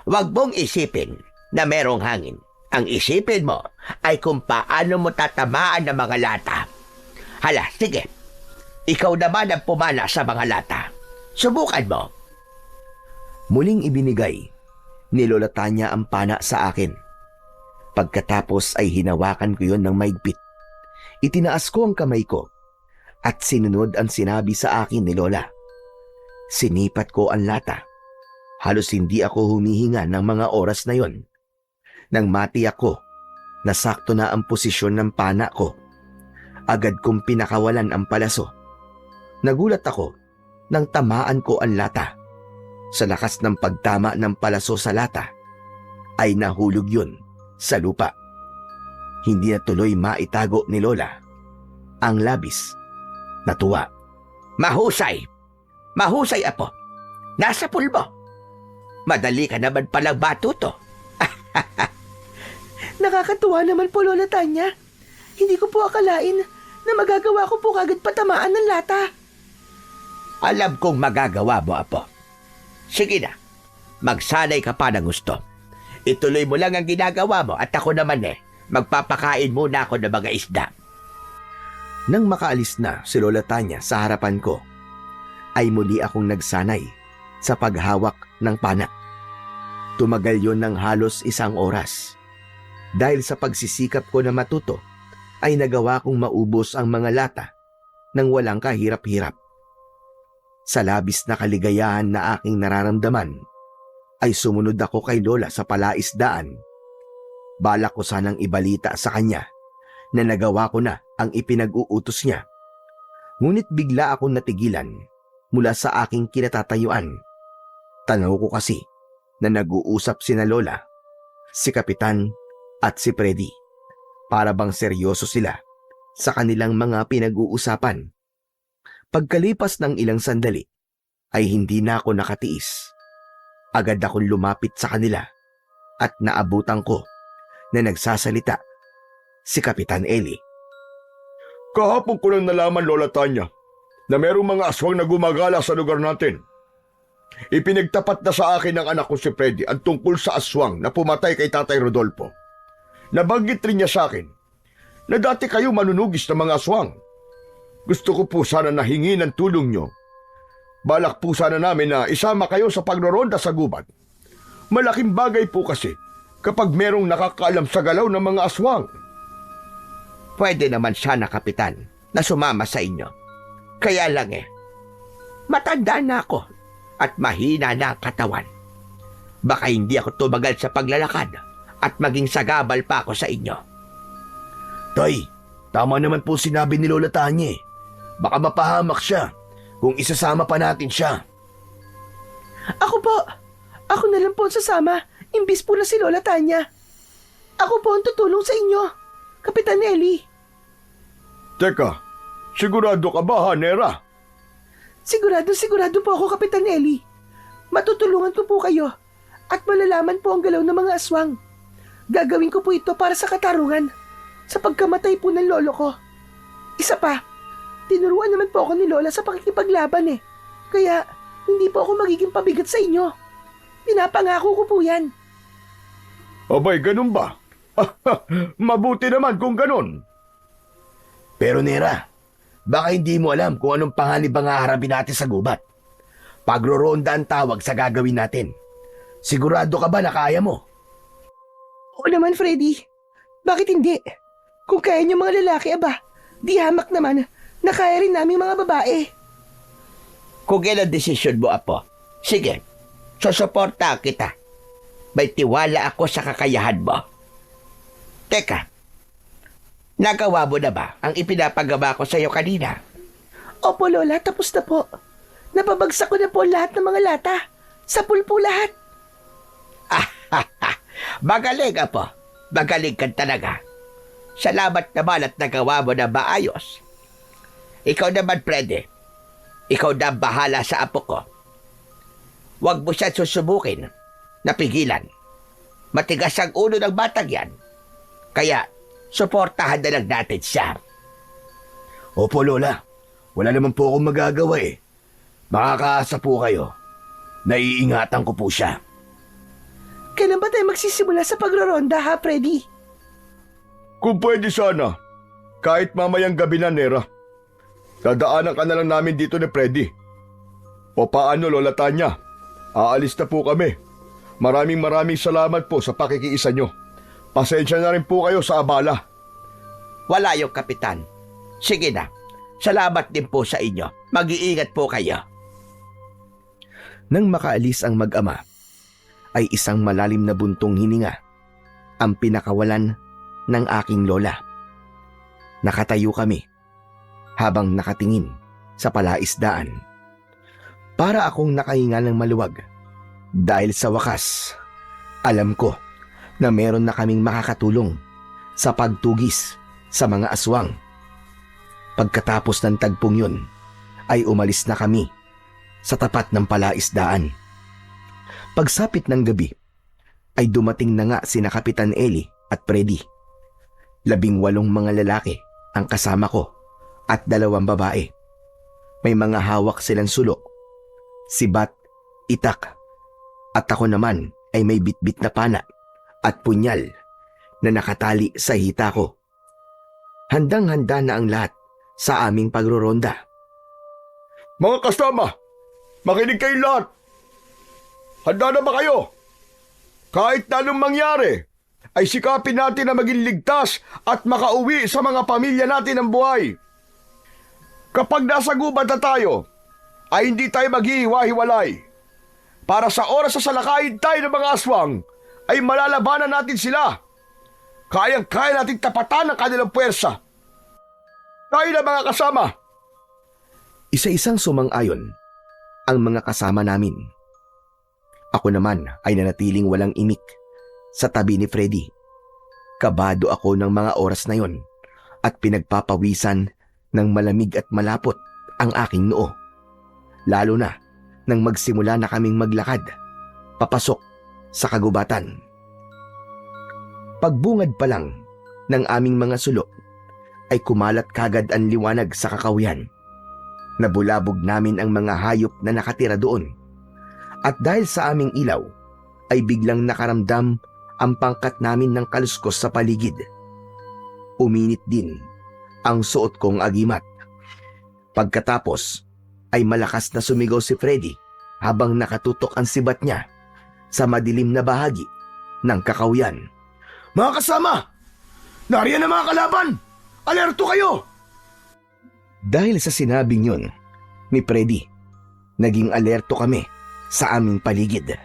Huwag mong isipin na merong hangin. Ang isipin mo ay kung paano mo tatamaan ng mga lata. Hala, sige. Ikaw naman ang pumana sa mga lata. Subukan mo. Muling ibinigay ni Lola Tanya ang pana sa akin. Pagkatapos ay hinawakan ko yon ng maigpit. Itinaas ko ang kamay ko at sinunod ang sinabi sa akin ni Lola. Sinipat ko ang lata. Halos hindi ako humihinga ng mga oras na yon. Nang matiyak ko na sakto na ang posisyon ng pana ko, agad kong pinakawalan ang palaso. Nagulat ako nang tamaan ko ang lata. Sa lakas ng pagtama ng palaso sa lata, ay nahulog yun sa lupa. Hindi na tuloy maitago ni Lola ang labis na tuwa. Mahusay! Mahusay, apo! Nasa pulbo! Madali ka naman palang batuto. Nakakatuwa naman po, Lola Tanya. Hindi ko po akalain na magagawa ko po kagad patamaan ng lata. Alam kong magagawa mo, apo. Sige na, magsanay ka pa ng gusto. Ituloy mo lang ang ginagawa mo at ako naman magpapakain muna ako ng mga isda. Nang makaalis na si Lola Tanya sa harapan ko, ay muli akong nagsanay sa paghawak ng pana. Tumagal yon ng halos 1 oras. Dahil sa pagsisikap ko na matuto, ay nagawa kong maubos ang mga lata nang walang kahirap-hirap. Sa labis na kaligayahan na aking nararamdaman, ay sumunod ako kay Lola sa palaisdaan. Balak ko sanang ibalita sa kanya na nagawa ko na ang ipinag-uutos niya. Ngunit bigla akong natigilan mula sa aking kinatatayuan. Tanaw ko kasi na nag-uusap sina Lola, si Kapitan at si Freddy. Para bang seryoso sila sa kanilang mga pinag-uusapan. Pagkalipas ng ilang sandali, ay hindi na ako nakatiis. Agad akong lumapit sa kanila at naabutan ko na nagsasalita si Kapitan Eli. Kahapon ko lang nalaman, Lola Tanya, na merong mga aswang na gumagala sa lugar natin. Ipinagtapat na sa akin ng anak ko si Freddy ang tungkol sa aswang na pumatay kay Tatay Rodolfo. Nabanggit rin niya sa akin na dati kayo manunugis ng mga aswang. Gusto ko po sana nahingi ng tulong nyo. Balak po sana namin na isama kayo sa pagroronda sa gubat. Malaking bagay po kasi kapag merong nakakaalam sa galaw ng mga aswang. Pwede naman sana, Kapitan, na sumama sa inyo. Kaya lang matanda na ako at mahina na ang katawan. Baka hindi ako tumagal sa paglalakad at maging sagabal pa ako sa inyo. Tay, tama naman po sinabi ni Lola Tanya. Baka mapahamak siya kung isasama pa natin siya. Ako po. Ako na lang po ang sasama, imbis po na si Lola Tanya. Ako po ang tutulong sa inyo, Kapitan Eli. Teka, sigurado ka ba, Hanera? Sigurado po ako, Kapitan Eli. Matutulungan ko po kayo at malalaman po ang galaw ng mga aswang. Gagawin ko po ito para sa katarungan sa pagkamatay po ng lolo ko. Isa pa, tinuruan naman po ako ni Lola sa pakikipaglaban Kaya Hindi po ako magiging pabigat sa inyo. Pinapangako ko po yan. Abay, ganun ba? Mabuti naman kung ganun. Pero Nera, baka hindi mo alam kung anong panganib ang haharapin natin sa gubat. Pagroronda ang tawag sa gagawin natin. Sigurado ka ba na kaya mo? Oo naman, Freddy. Bakit hindi? Kung kaya niyo mga lalaki, di hamak naman na kaya rin namin mga babae. Kung yan ang desisyon mo, Apo, sige, susuporta kita. May tiwala ako sa kakayahan mo. Teka, nagawa mo na ba ang ipinapagawa ko sa iyo kanina? Opo, Lola, tapos na po. Napabagsak ko na po lahat ng mga lata. Sapul po lahat. Magaling, Apo. Magaling ka talaga. Salamat naman at nagawa mo na maayos. Ikaw naman, Freddy. Ikaw na ang bahala sa apo ko. Huwag mo siya susubukin. Napigilan. Matigas ang ulo ng batang yan. Kaya, suportahan na lang natin siya. Opo, Lola. Wala naman po akong magagawa eh. Makakaasa po kayo. Naiingatan ko po siya. Kailan ba tayo magsisimula sa pagroronda, ha, Freddy? Kung pwede sana, kahit mamayang gabi na, Nera. Dadaanan ka na lang namin dito ni Freddy. O paano, Lola Tanya? Aalis na po kami. Maraming salamat po sa pakikiisa nyo. Pasensya na rin po kayo sa abala. Wala yung kapitan. Sige na. Salamat din po sa inyo. Mag-iingat po kayo. Nang makaalis ang mag-ama, ay isang malalim na buntong hininga ang pinakawalan ng aking lola. Nakatayo kami habang nakatingin sa palaisdaan. Para akong nakahinga ng maluwag dahil sa wakas, alam ko na meron na kaming makakatulong sa pagtugis sa mga aswang. Pagkatapos ng tagpong yun, ay umalis na kami sa tapat ng palaisdaan. Pagsapit ng gabi, ay dumating na nga sina Kapitan Eli at Freddy. 18 mga lalaki ang kasama ko at 2 babae. May mga hawak silang sulok, sibat, itak, at ako naman ay may bitbit na pana at punyal na nakatali sa hita ko. Handang-handa na ang lahat sa aming pagroronda. Mga kasama, makinig kayo lahat. Handa na ba kayo? Kahit na anong mangyari, ay sikapin natin na maging ligtas at makauwi sa mga pamilya natin ng buhay. Kapag nasa gubat na tayo, ay hindi tayo maghihiwa-hiwalay. Para sa oras sa salakayin tayo ng mga aswang, ay malalabanan natin sila. Kayang-kaya natin tapatan ang kanilang puwersa. Tayo na mga kasama. Isa-isang sumang-ayon ang mga kasama namin. Ako naman ay nanatiling walang imik sa tabi ni Freddy. Kabado ako ng mga oras na yon at pinagpapawisan ng malamig at malapot ang aking noo. Lalo na nang magsimula na kaming maglakad papasok sa kagubatan. Pagbungad pa lang ng aming mga sulok ay kumalat kagad ang liwanag sa kakawihan. Nabulabog namin ang mga hayop na nakatira doon. At dahil sa aming ilaw, ay biglang nakaramdam ang pangkat namin ng kaluskos sa paligid. Uminit din ang suot kong agimat. Pagkatapos, ay malakas na sumigaw si Freddy habang nakatutok ang sibat niya sa madilim na bahagi ng kakawihan. Mga kasama, nariyan ang mga kalaban! Alerto kayo! Dahil sa sinabing yun ni Freddy, naging alerto kami sa aming paligid.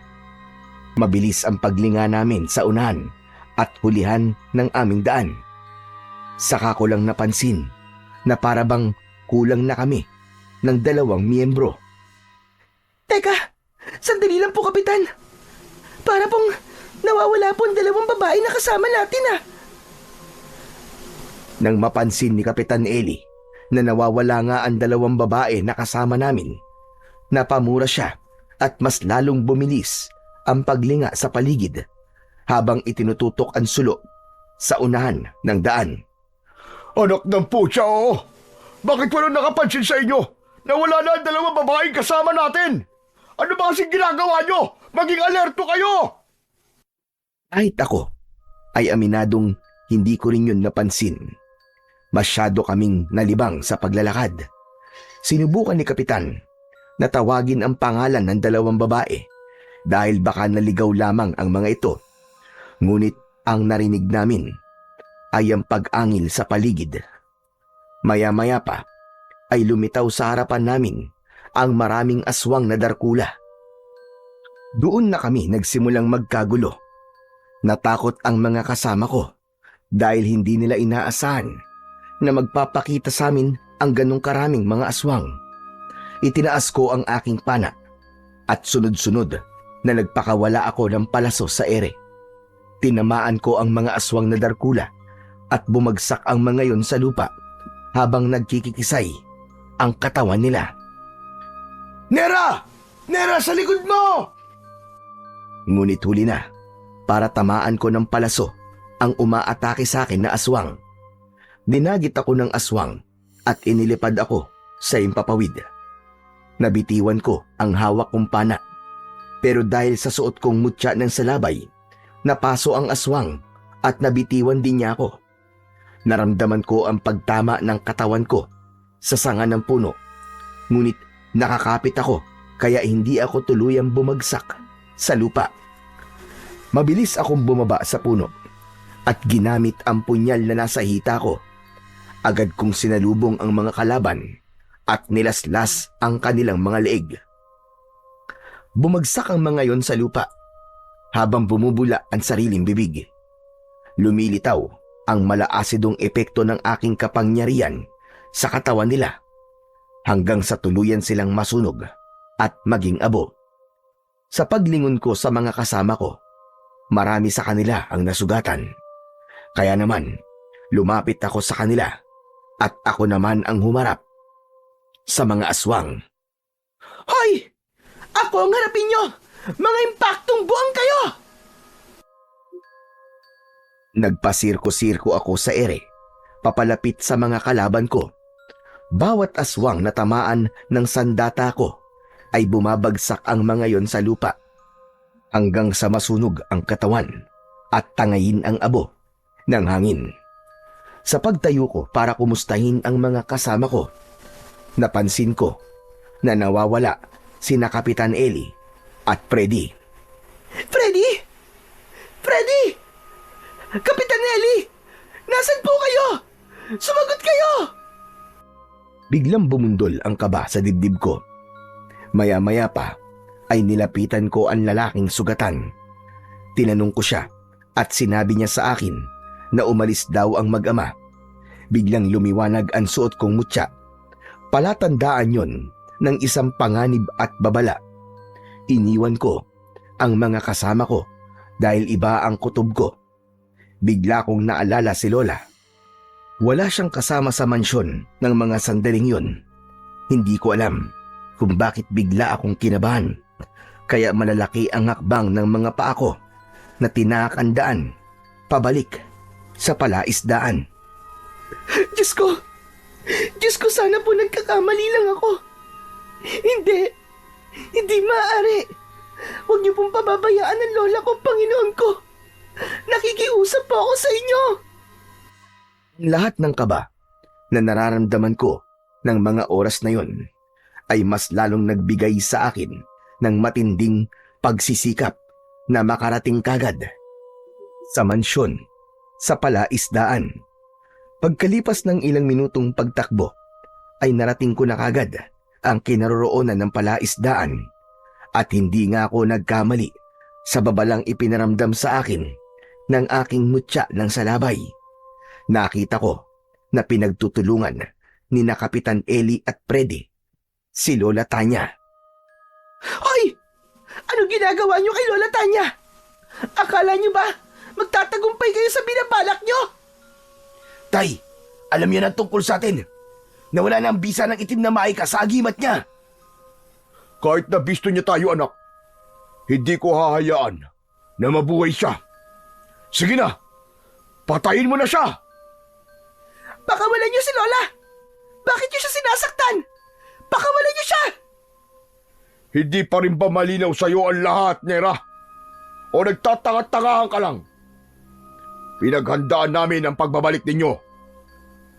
Mabilis ang paglinga namin sa unahan at hulihan ng aming daan. Saka ko lang napansin na para bang kulang na kami ng 2 miyembro. Teka, sandali lang po, Kapitan. Para pong nawawala po ang 2 babae na kasama natin, Nang mapansin ni Kapitan Eli na nawawala nga ang 2 babae na kasama namin, napamura siya at mas lalong bumilis ang paglinga sa paligid habang itinututok ang sulok sa unahan ng daan. Anak ng putya, oo! Bakit walang nakapansin sa inyo na wala na ang 2 babaeng kasama natin? Ano ba kasing ginagawa nyo? Maging alerto kayo! Kahit ako ay aminadong hindi ko rin yun napansin. Masyado kaming nalibang sa paglalakad. Sinubukan ni Kapitan na tawagin ang pangalan ng dalawang babae dahil baka naligaw lamang ang mga ito. Ngunit ang narinig namin ay ang pag-angil sa paligid. Maya-maya pa ay lumitaw sa harapan namin ang maraming aswang na darkula. Doon na kami nagsimulang magkagulo. Natakot ang mga kasama ko dahil hindi nila inaasahan na magpapakita sa amin ang ganong karaming mga aswang. Itinaas ko ang aking pana at sunod-sunod na nagpakawala ako ng palaso sa ere. Tinamaan ko ang mga aswang na darkula at bumagsak ang mga yon sa lupa habang nagkikikisay ang katawan nila. Nera! Nera, sa likod mo! Ngunit huli na para tamaan ko ng palaso ang umaatake sa akin na aswang. Dinagit ako ng aswang at inilipad ako sa impapawid. Nabitiwan ko ang hawak kong pana. Pero dahil sa suot kong mutya ng salabay, napaso ang aswang at nabitiwan din niya ako. Naramdaman ko ang pagtama ng katawan ko sa sanga ng puno. Ngunit nakakapit ako kaya hindi ako tuluyang bumagsak sa lupa. Mabilis akong bumaba sa puno at ginamit ang punyal na nasa hita ko. Agad kong sinalubong ang mga kalaban at nilaslas ang kanilang mga leeg. Bumagsak ang mga yon sa lupa habang bumubula ang sariling bibig. Lumilitaw ang malaasidong epekto ng aking kapangyarihan sa katawan nila hanggang sa tuluyan silang masunog at maging abo. Sa paglingon ko sa mga kasama ko, marami sa kanila ang nasugatan. Kaya naman, lumapit ako sa kanila at ako naman ang humarap sa mga aswang. Hoy! Ako ang harapin nyo! Mga impaktong buwang kayo! Nagpasirko-sirko ako sa ere, papalapit sa mga kalaban ko. Bawat aswang na tamaan ng sandata ko ay bumabagsak ang mga yon sa lupa hanggang sa masunog ang katawan at tangayin ang abo ng hangin. Sa pagtayo ko para kumustahin ang mga kasama ko, napansin ko na nawawala sina Kapitan Eli at Freddy. Freddy! Freddy! Kapitan Eli! Nasaan po kayo? Sumagot kayo! Biglang bumundol ang kaba sa dibdib ko. Maya-maya pa ay nilapitan ko ang lalaking sugatan. Tinanong ko siya at sinabi niya sa akin na umalis daw ang mag-ama. Biglang lumiwanag ang suot kong mutya. Palatandaan yon ng isang panganib at babala. Iniwan ko ang mga kasama ko dahil iba ang kutob ko. Bigla kong naalala si Lola. Wala siyang kasama sa mansyon ng mga sandaling yon. Hindi ko alam kung bakit bigla akong kinabahan. Kaya malalaki ang hakbang ng mga paa ko na tinakandaan pabalik sa palaisdaan. Diyos ko! Diyos ko, sana po nagkakamali lang ako. Hindi! Hindi maaari! Huwag niyo pong pababayaan ang lola ko, Panginoon ko! Nakikiusap po ako sa inyo! Lahat ng kaba na nararamdaman ko ng mga oras na yon ay mas lalong nagbigay sa akin ng matinding pagsisikap na makarating kagad sa mansyon sa palaisdaan. Pagkalipas ng ilang minutong pagtakbo ay narating ko na kagad ang kinaroroonan ng palaisdaan at hindi nga ako nagkamali sa babalang ipinaramdam sa akin ng aking mutya ng salabay. Nakita ko na pinagtutulungan ni na Kapitan Eli at Freddy si Lola Tanya. Hoy! Ano ginagawa niyo kay Lola Tanya? Akala niyo ba magtatagumpay kayo sa binabalak niyo? Tay, alam niyo na tungkol sa atin. Nawala na ang bisa ng itim na maika sa agimat niya. Kahit na bisto niya tayo, anak, hindi ko hahayaan na mabuhay siya. Sige na, patayin mo na siya! Pakawalan niyo si Lola! Bakit niyo siya sinasaktan? Pakawalan niyo siya! Hindi pa rin ba malinaw sa'yo ang lahat, Nera? O nagtatanga-tangahan ka lang? Pinaghandaan namin ang pagbabalik ninyo.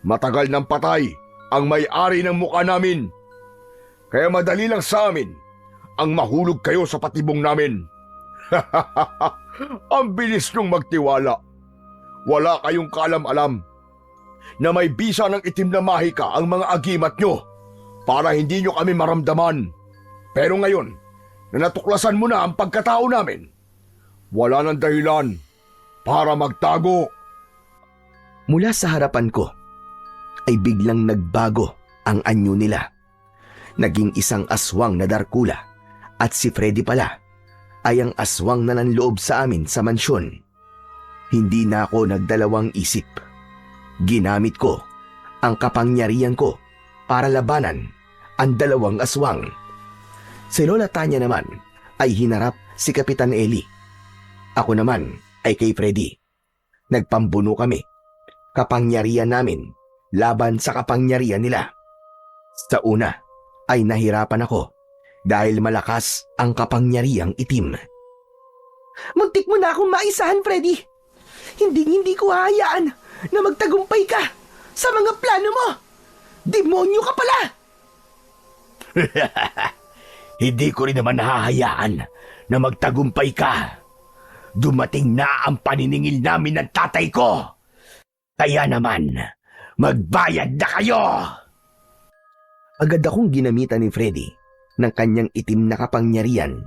Matagal nang patay ang may-ari ng mukha namin. Kaya madali lang sa amin ang mahulog kayo sa patibong namin. Ang bilis niyong magtiwala. Wala kayong kaalam-alam na may bisa ng itim na mahika ang mga agimat nyo para hindi nyo kami maramdaman. Pero ngayon, na natuklasan mo na ang pagkatao namin, wala nang dahilan para magtago. Mula sa harapan ko ay biglang nagbago ang anyo nila. Naging isang aswang na Darkula at si Freddy pala ay ang aswang na nanloob sa amin sa mansyon. Hindi na ako nagdalawang isip. Ginamit ko ang kapangyarihan ko para labanan ang dalawang aswang. Si Lola Tanya naman ay hinarap si Kapitan Eli. Ako naman ay kay Freddy. Nagpambuno kami. Kapangyarihan namin laban sa kapangyarihan nila. Sa una ay nahirapan ako dahil malakas ang kapangyarihang itim. Muntik mo na akong maisahan, Freddy. Hindi ko hahayaan na magtagumpay ka sa mga plano mo. Demonyo ka pala! Hindi ko rin naman hahayaan na magtagumpay ka. Dumating na ang paniningil namin ng tatay ko. Kaya naman, magbayad na kayo! Agad akong ginamitan ni Freddy ng kanyang itim na kapangyarihan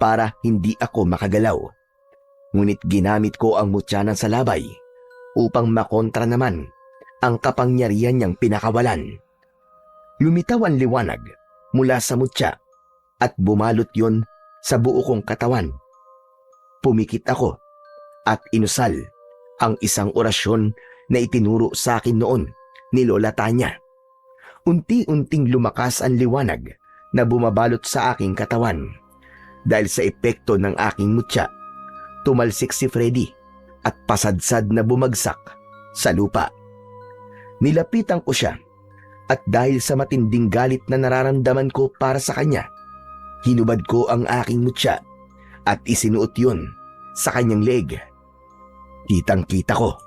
para hindi ako makagalaw. Ngunit ginamit ko ang mutya ng salabay upang makontra naman ang kapangyarihan niyang pinakawalan. Lumitaw ang liwanag mula sa mutya at bumalot yon sa buo kong katawan. Pumikit ako at inusal ang isang orasyon na itinuro sa akin noon ni Lola Tanya. Unti-unting lumakas ang liwanag na bumabalot sa aking katawan. Dahil sa epekto ng aking mutya, tumalsik si Freddy at pasadsad na bumagsak sa lupa. Nilapitan ko siya at dahil sa matinding galit na nararamdaman ko para sa kanya, hinubad ko ang aking mutya at isinuot yun sa kanyang leeg. Kitang-kita ko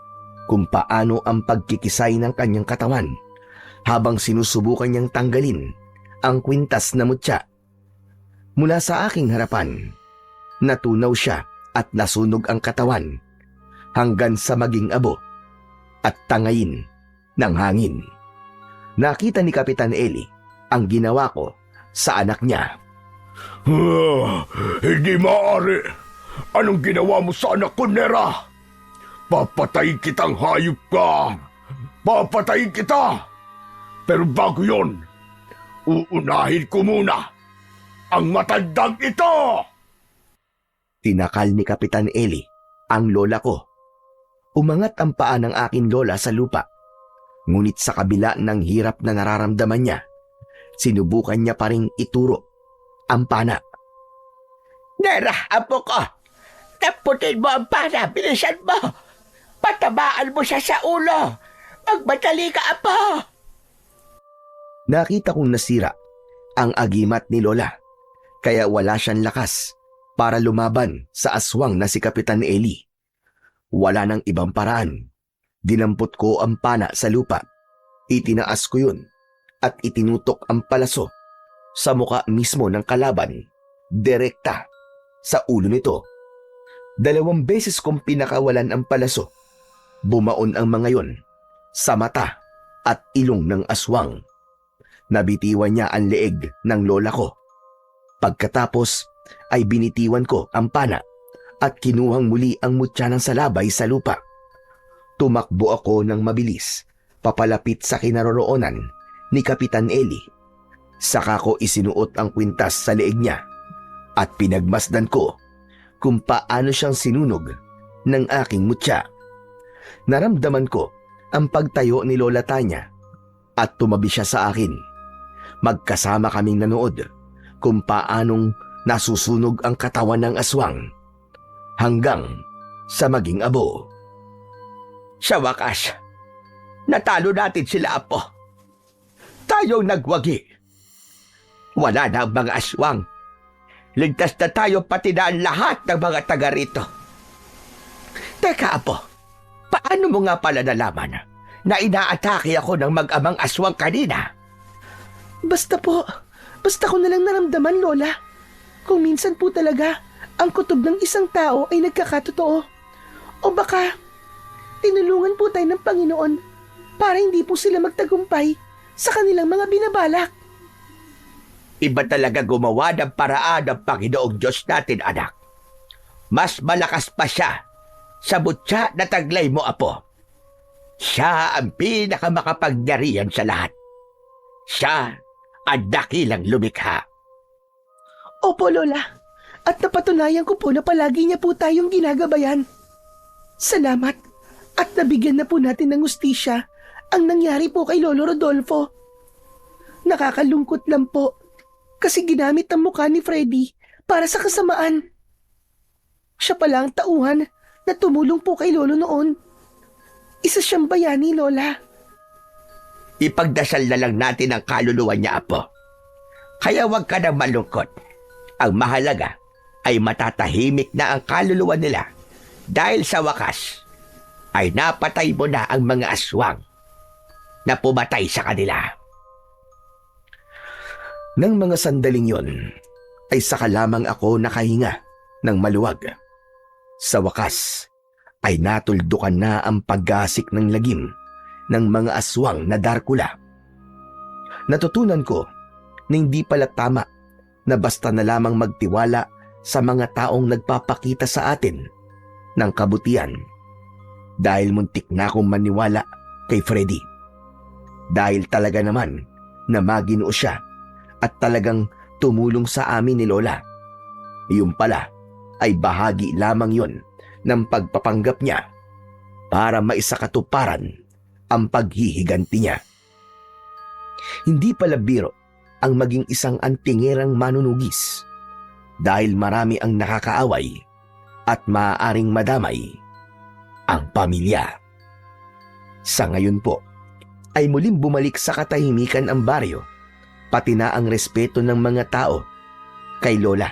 kung paano ang pagkikisay ng kanyang katawan habang sinusubukan niyang tanggalin ang kwintas na mutya. Mula sa aking harapan, natunaw siya at nasunog ang katawan hanggang sa maging abo at tangayin ng hangin. Nakita ni Kapitan Eli ang ginawa ko sa anak niya. Hindi maaari. Anong ginawa mo sa anak ko, Nera? Papatayin kitang hayop ka. Papatayin kita. Pero bago yon, uunahin ko muna ang matandang ito. Tinakal ni Kapitan Eli ang lola ko. Umangat ang paa ng aking lola sa lupa. Ngunit sa kabila ng hirap na nararamdaman niya, sinubukan niya pa ring ituro ang pana. Nera, apo ko! Taputin mo ang pana, bilisan mo! Patabaan mo siya sa ulo! Magmadali ka, apo! Nakita kong nasira ang agimat ni Lola, kaya wala siyang lakas para lumaban sa aswang na si Kapitan Eli. Wala nang ibang paraan. Dinampot ko ang pana sa lupa. Itinaas ko yun at itinutok ang palaso sa muka mismo ng kalaban, direkta sa ulo nito. 2 beses kong pinakawalan ang palaso. Bumaon ang mga yon sa mata at ilong ng aswang. Nabitiwan niya ang leeg ng lola ko. Pagkatapos ay binitiwan ko ang pana at kinuhang muli ang mutya ng salabay sa lupa. Tumakbo ako ng mabilis papalapit sa kinaroroonan ni Kapitan Eli. Saka ko isinuot ang kwintas sa leeg niya at pinagmasdan ko kung paano siyang sinunog ng aking mutya. Naramdaman ko ang pagtayo ni Lola Tanya at tumabi siya sa akin. Magkasama kaming nanood kung paanong nasusunog ang katawan ng aswang hanggang sa maging abo. Sa wakas, natalo natin sila, apo. Tayong nagwagi. Wala na ang mga aswang Ligtas na tayo pati na ang lahat ng mga taga rito. Teka, Apo. Paano mo nga pala nalaman na inaatake ako ng mag-amang aswang kanina? Basta ko na lang naramdaman, Lola. Kung minsan po talaga, ang kutob ng isang tao ay nagkakatotoo. O baka, tinulungan po tayo ng Panginoon para hindi po sila magtagumpay sa kanilang mga binabalak. Iba talaga gumawa ng paraan ng Panginoong Diyos natin, anak. Mas malakas pa siya sa butya na taglay mo, Apo. Siya ang pinakamakapangyarihan sa lahat. Siya ang dakilang lumikha. Opo, Lola. At napatunayan ko po na palagi niya po tayong ginagabayan. Salamat. At nabigyan na po natin ng hustisya ang nangyari po kay Lolo Rodolfo. Nakakalungkot lang po kasi ginamit ang mukha ni Freddy para sa kasamaan. Siya pala ang tauhan na tumulong po kay Lolo noon. Isa siyang bayani, Lola. Ipagdasal na lang natin ang kaluluwa niya, Apo. Kaya huwag ka nang malungkot. Ang mahalaga ay matatahimik na ang kaluluwa nila dahil sa wakas ay napatay mo na ang mga aswang na pumatay sa kanila. Nang mga sandaling yon, ay saka lamang ako nakahinga ng maluwag. Sa wakas, ay natuldukan na ang paggasik ng lagim ng mga aswang na Darkula. Natutunan ko na hindi pala tama na basta na lamang magtiwala sa mga taong nagpapakita sa atin ng kabutihan. Dahil muntik na akong maniwala kay Freddy. Dahil talaga naman na maginoo siya at talagang tumulong sa amin ni Lola. Iyon pala ay bahagi lamang yon ng pagpapanggap niya para maisakatuparan ang paghihiganti niya. Hindi pala biro ang maging isang antingerang manunugis dahil marami ang nakakaaway at maaaring madamay ang pamilya. Sa ngayon po ay muling bumalik sa katahimikan ang baryo, pati na ang respeto ng mga tao kay Lola.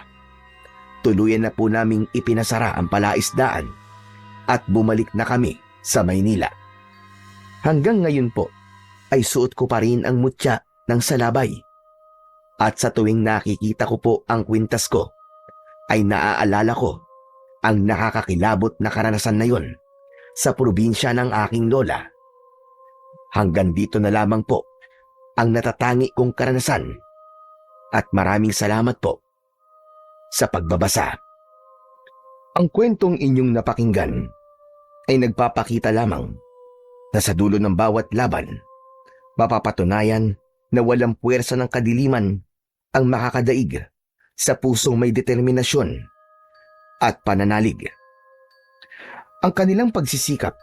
Tuluyan na po naming ipinasara ang palaisdaan at bumalik na kami sa Maynila. Hanggang ngayon po ay suot ko pa rin ang mutya ng salabay. At sa tuwing nakikita ko po ang kwintas ko, ay naaalala ko ang nakakakilabot na karanasan na yon sa probinsya ng aking lola. Hanggang dito na lamang po ang natatangi kong karanasan at maraming salamat po sa pagbabasa. Ang kwentong inyong napakinggan ay nagpapakita lamang na sa dulo ng bawat laban, mapapatunayan na walang puwersa ng kadiliman ang makakadaig sa pusong may determinasyon at pananalig. Ang kanilang pagsisikap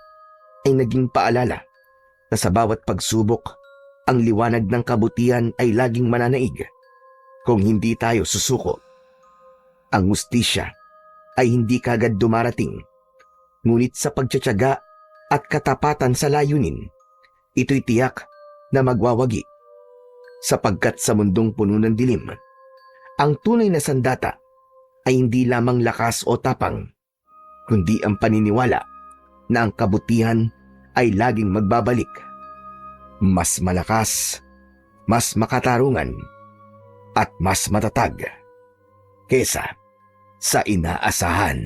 ay naging paalala na sa bawat pagsubok, ang liwanag ng kabutihan ay laging mananaig kung hindi tayo susuko. Ang hustisya ay hindi kagad dumarating, ngunit sa pagtsatsaga at katapatan sa layunin, ito'y tiyak na magwawagi. Sapagkat sa mundong puno ng dilim, ang tunay na sandata ay hindi lamang lakas o tapang, kundi ang paniniwala na ang kabutihan ay laging magbabalik. Mas malakas, mas makatarungan, at mas matatag kesa sa inaasahan.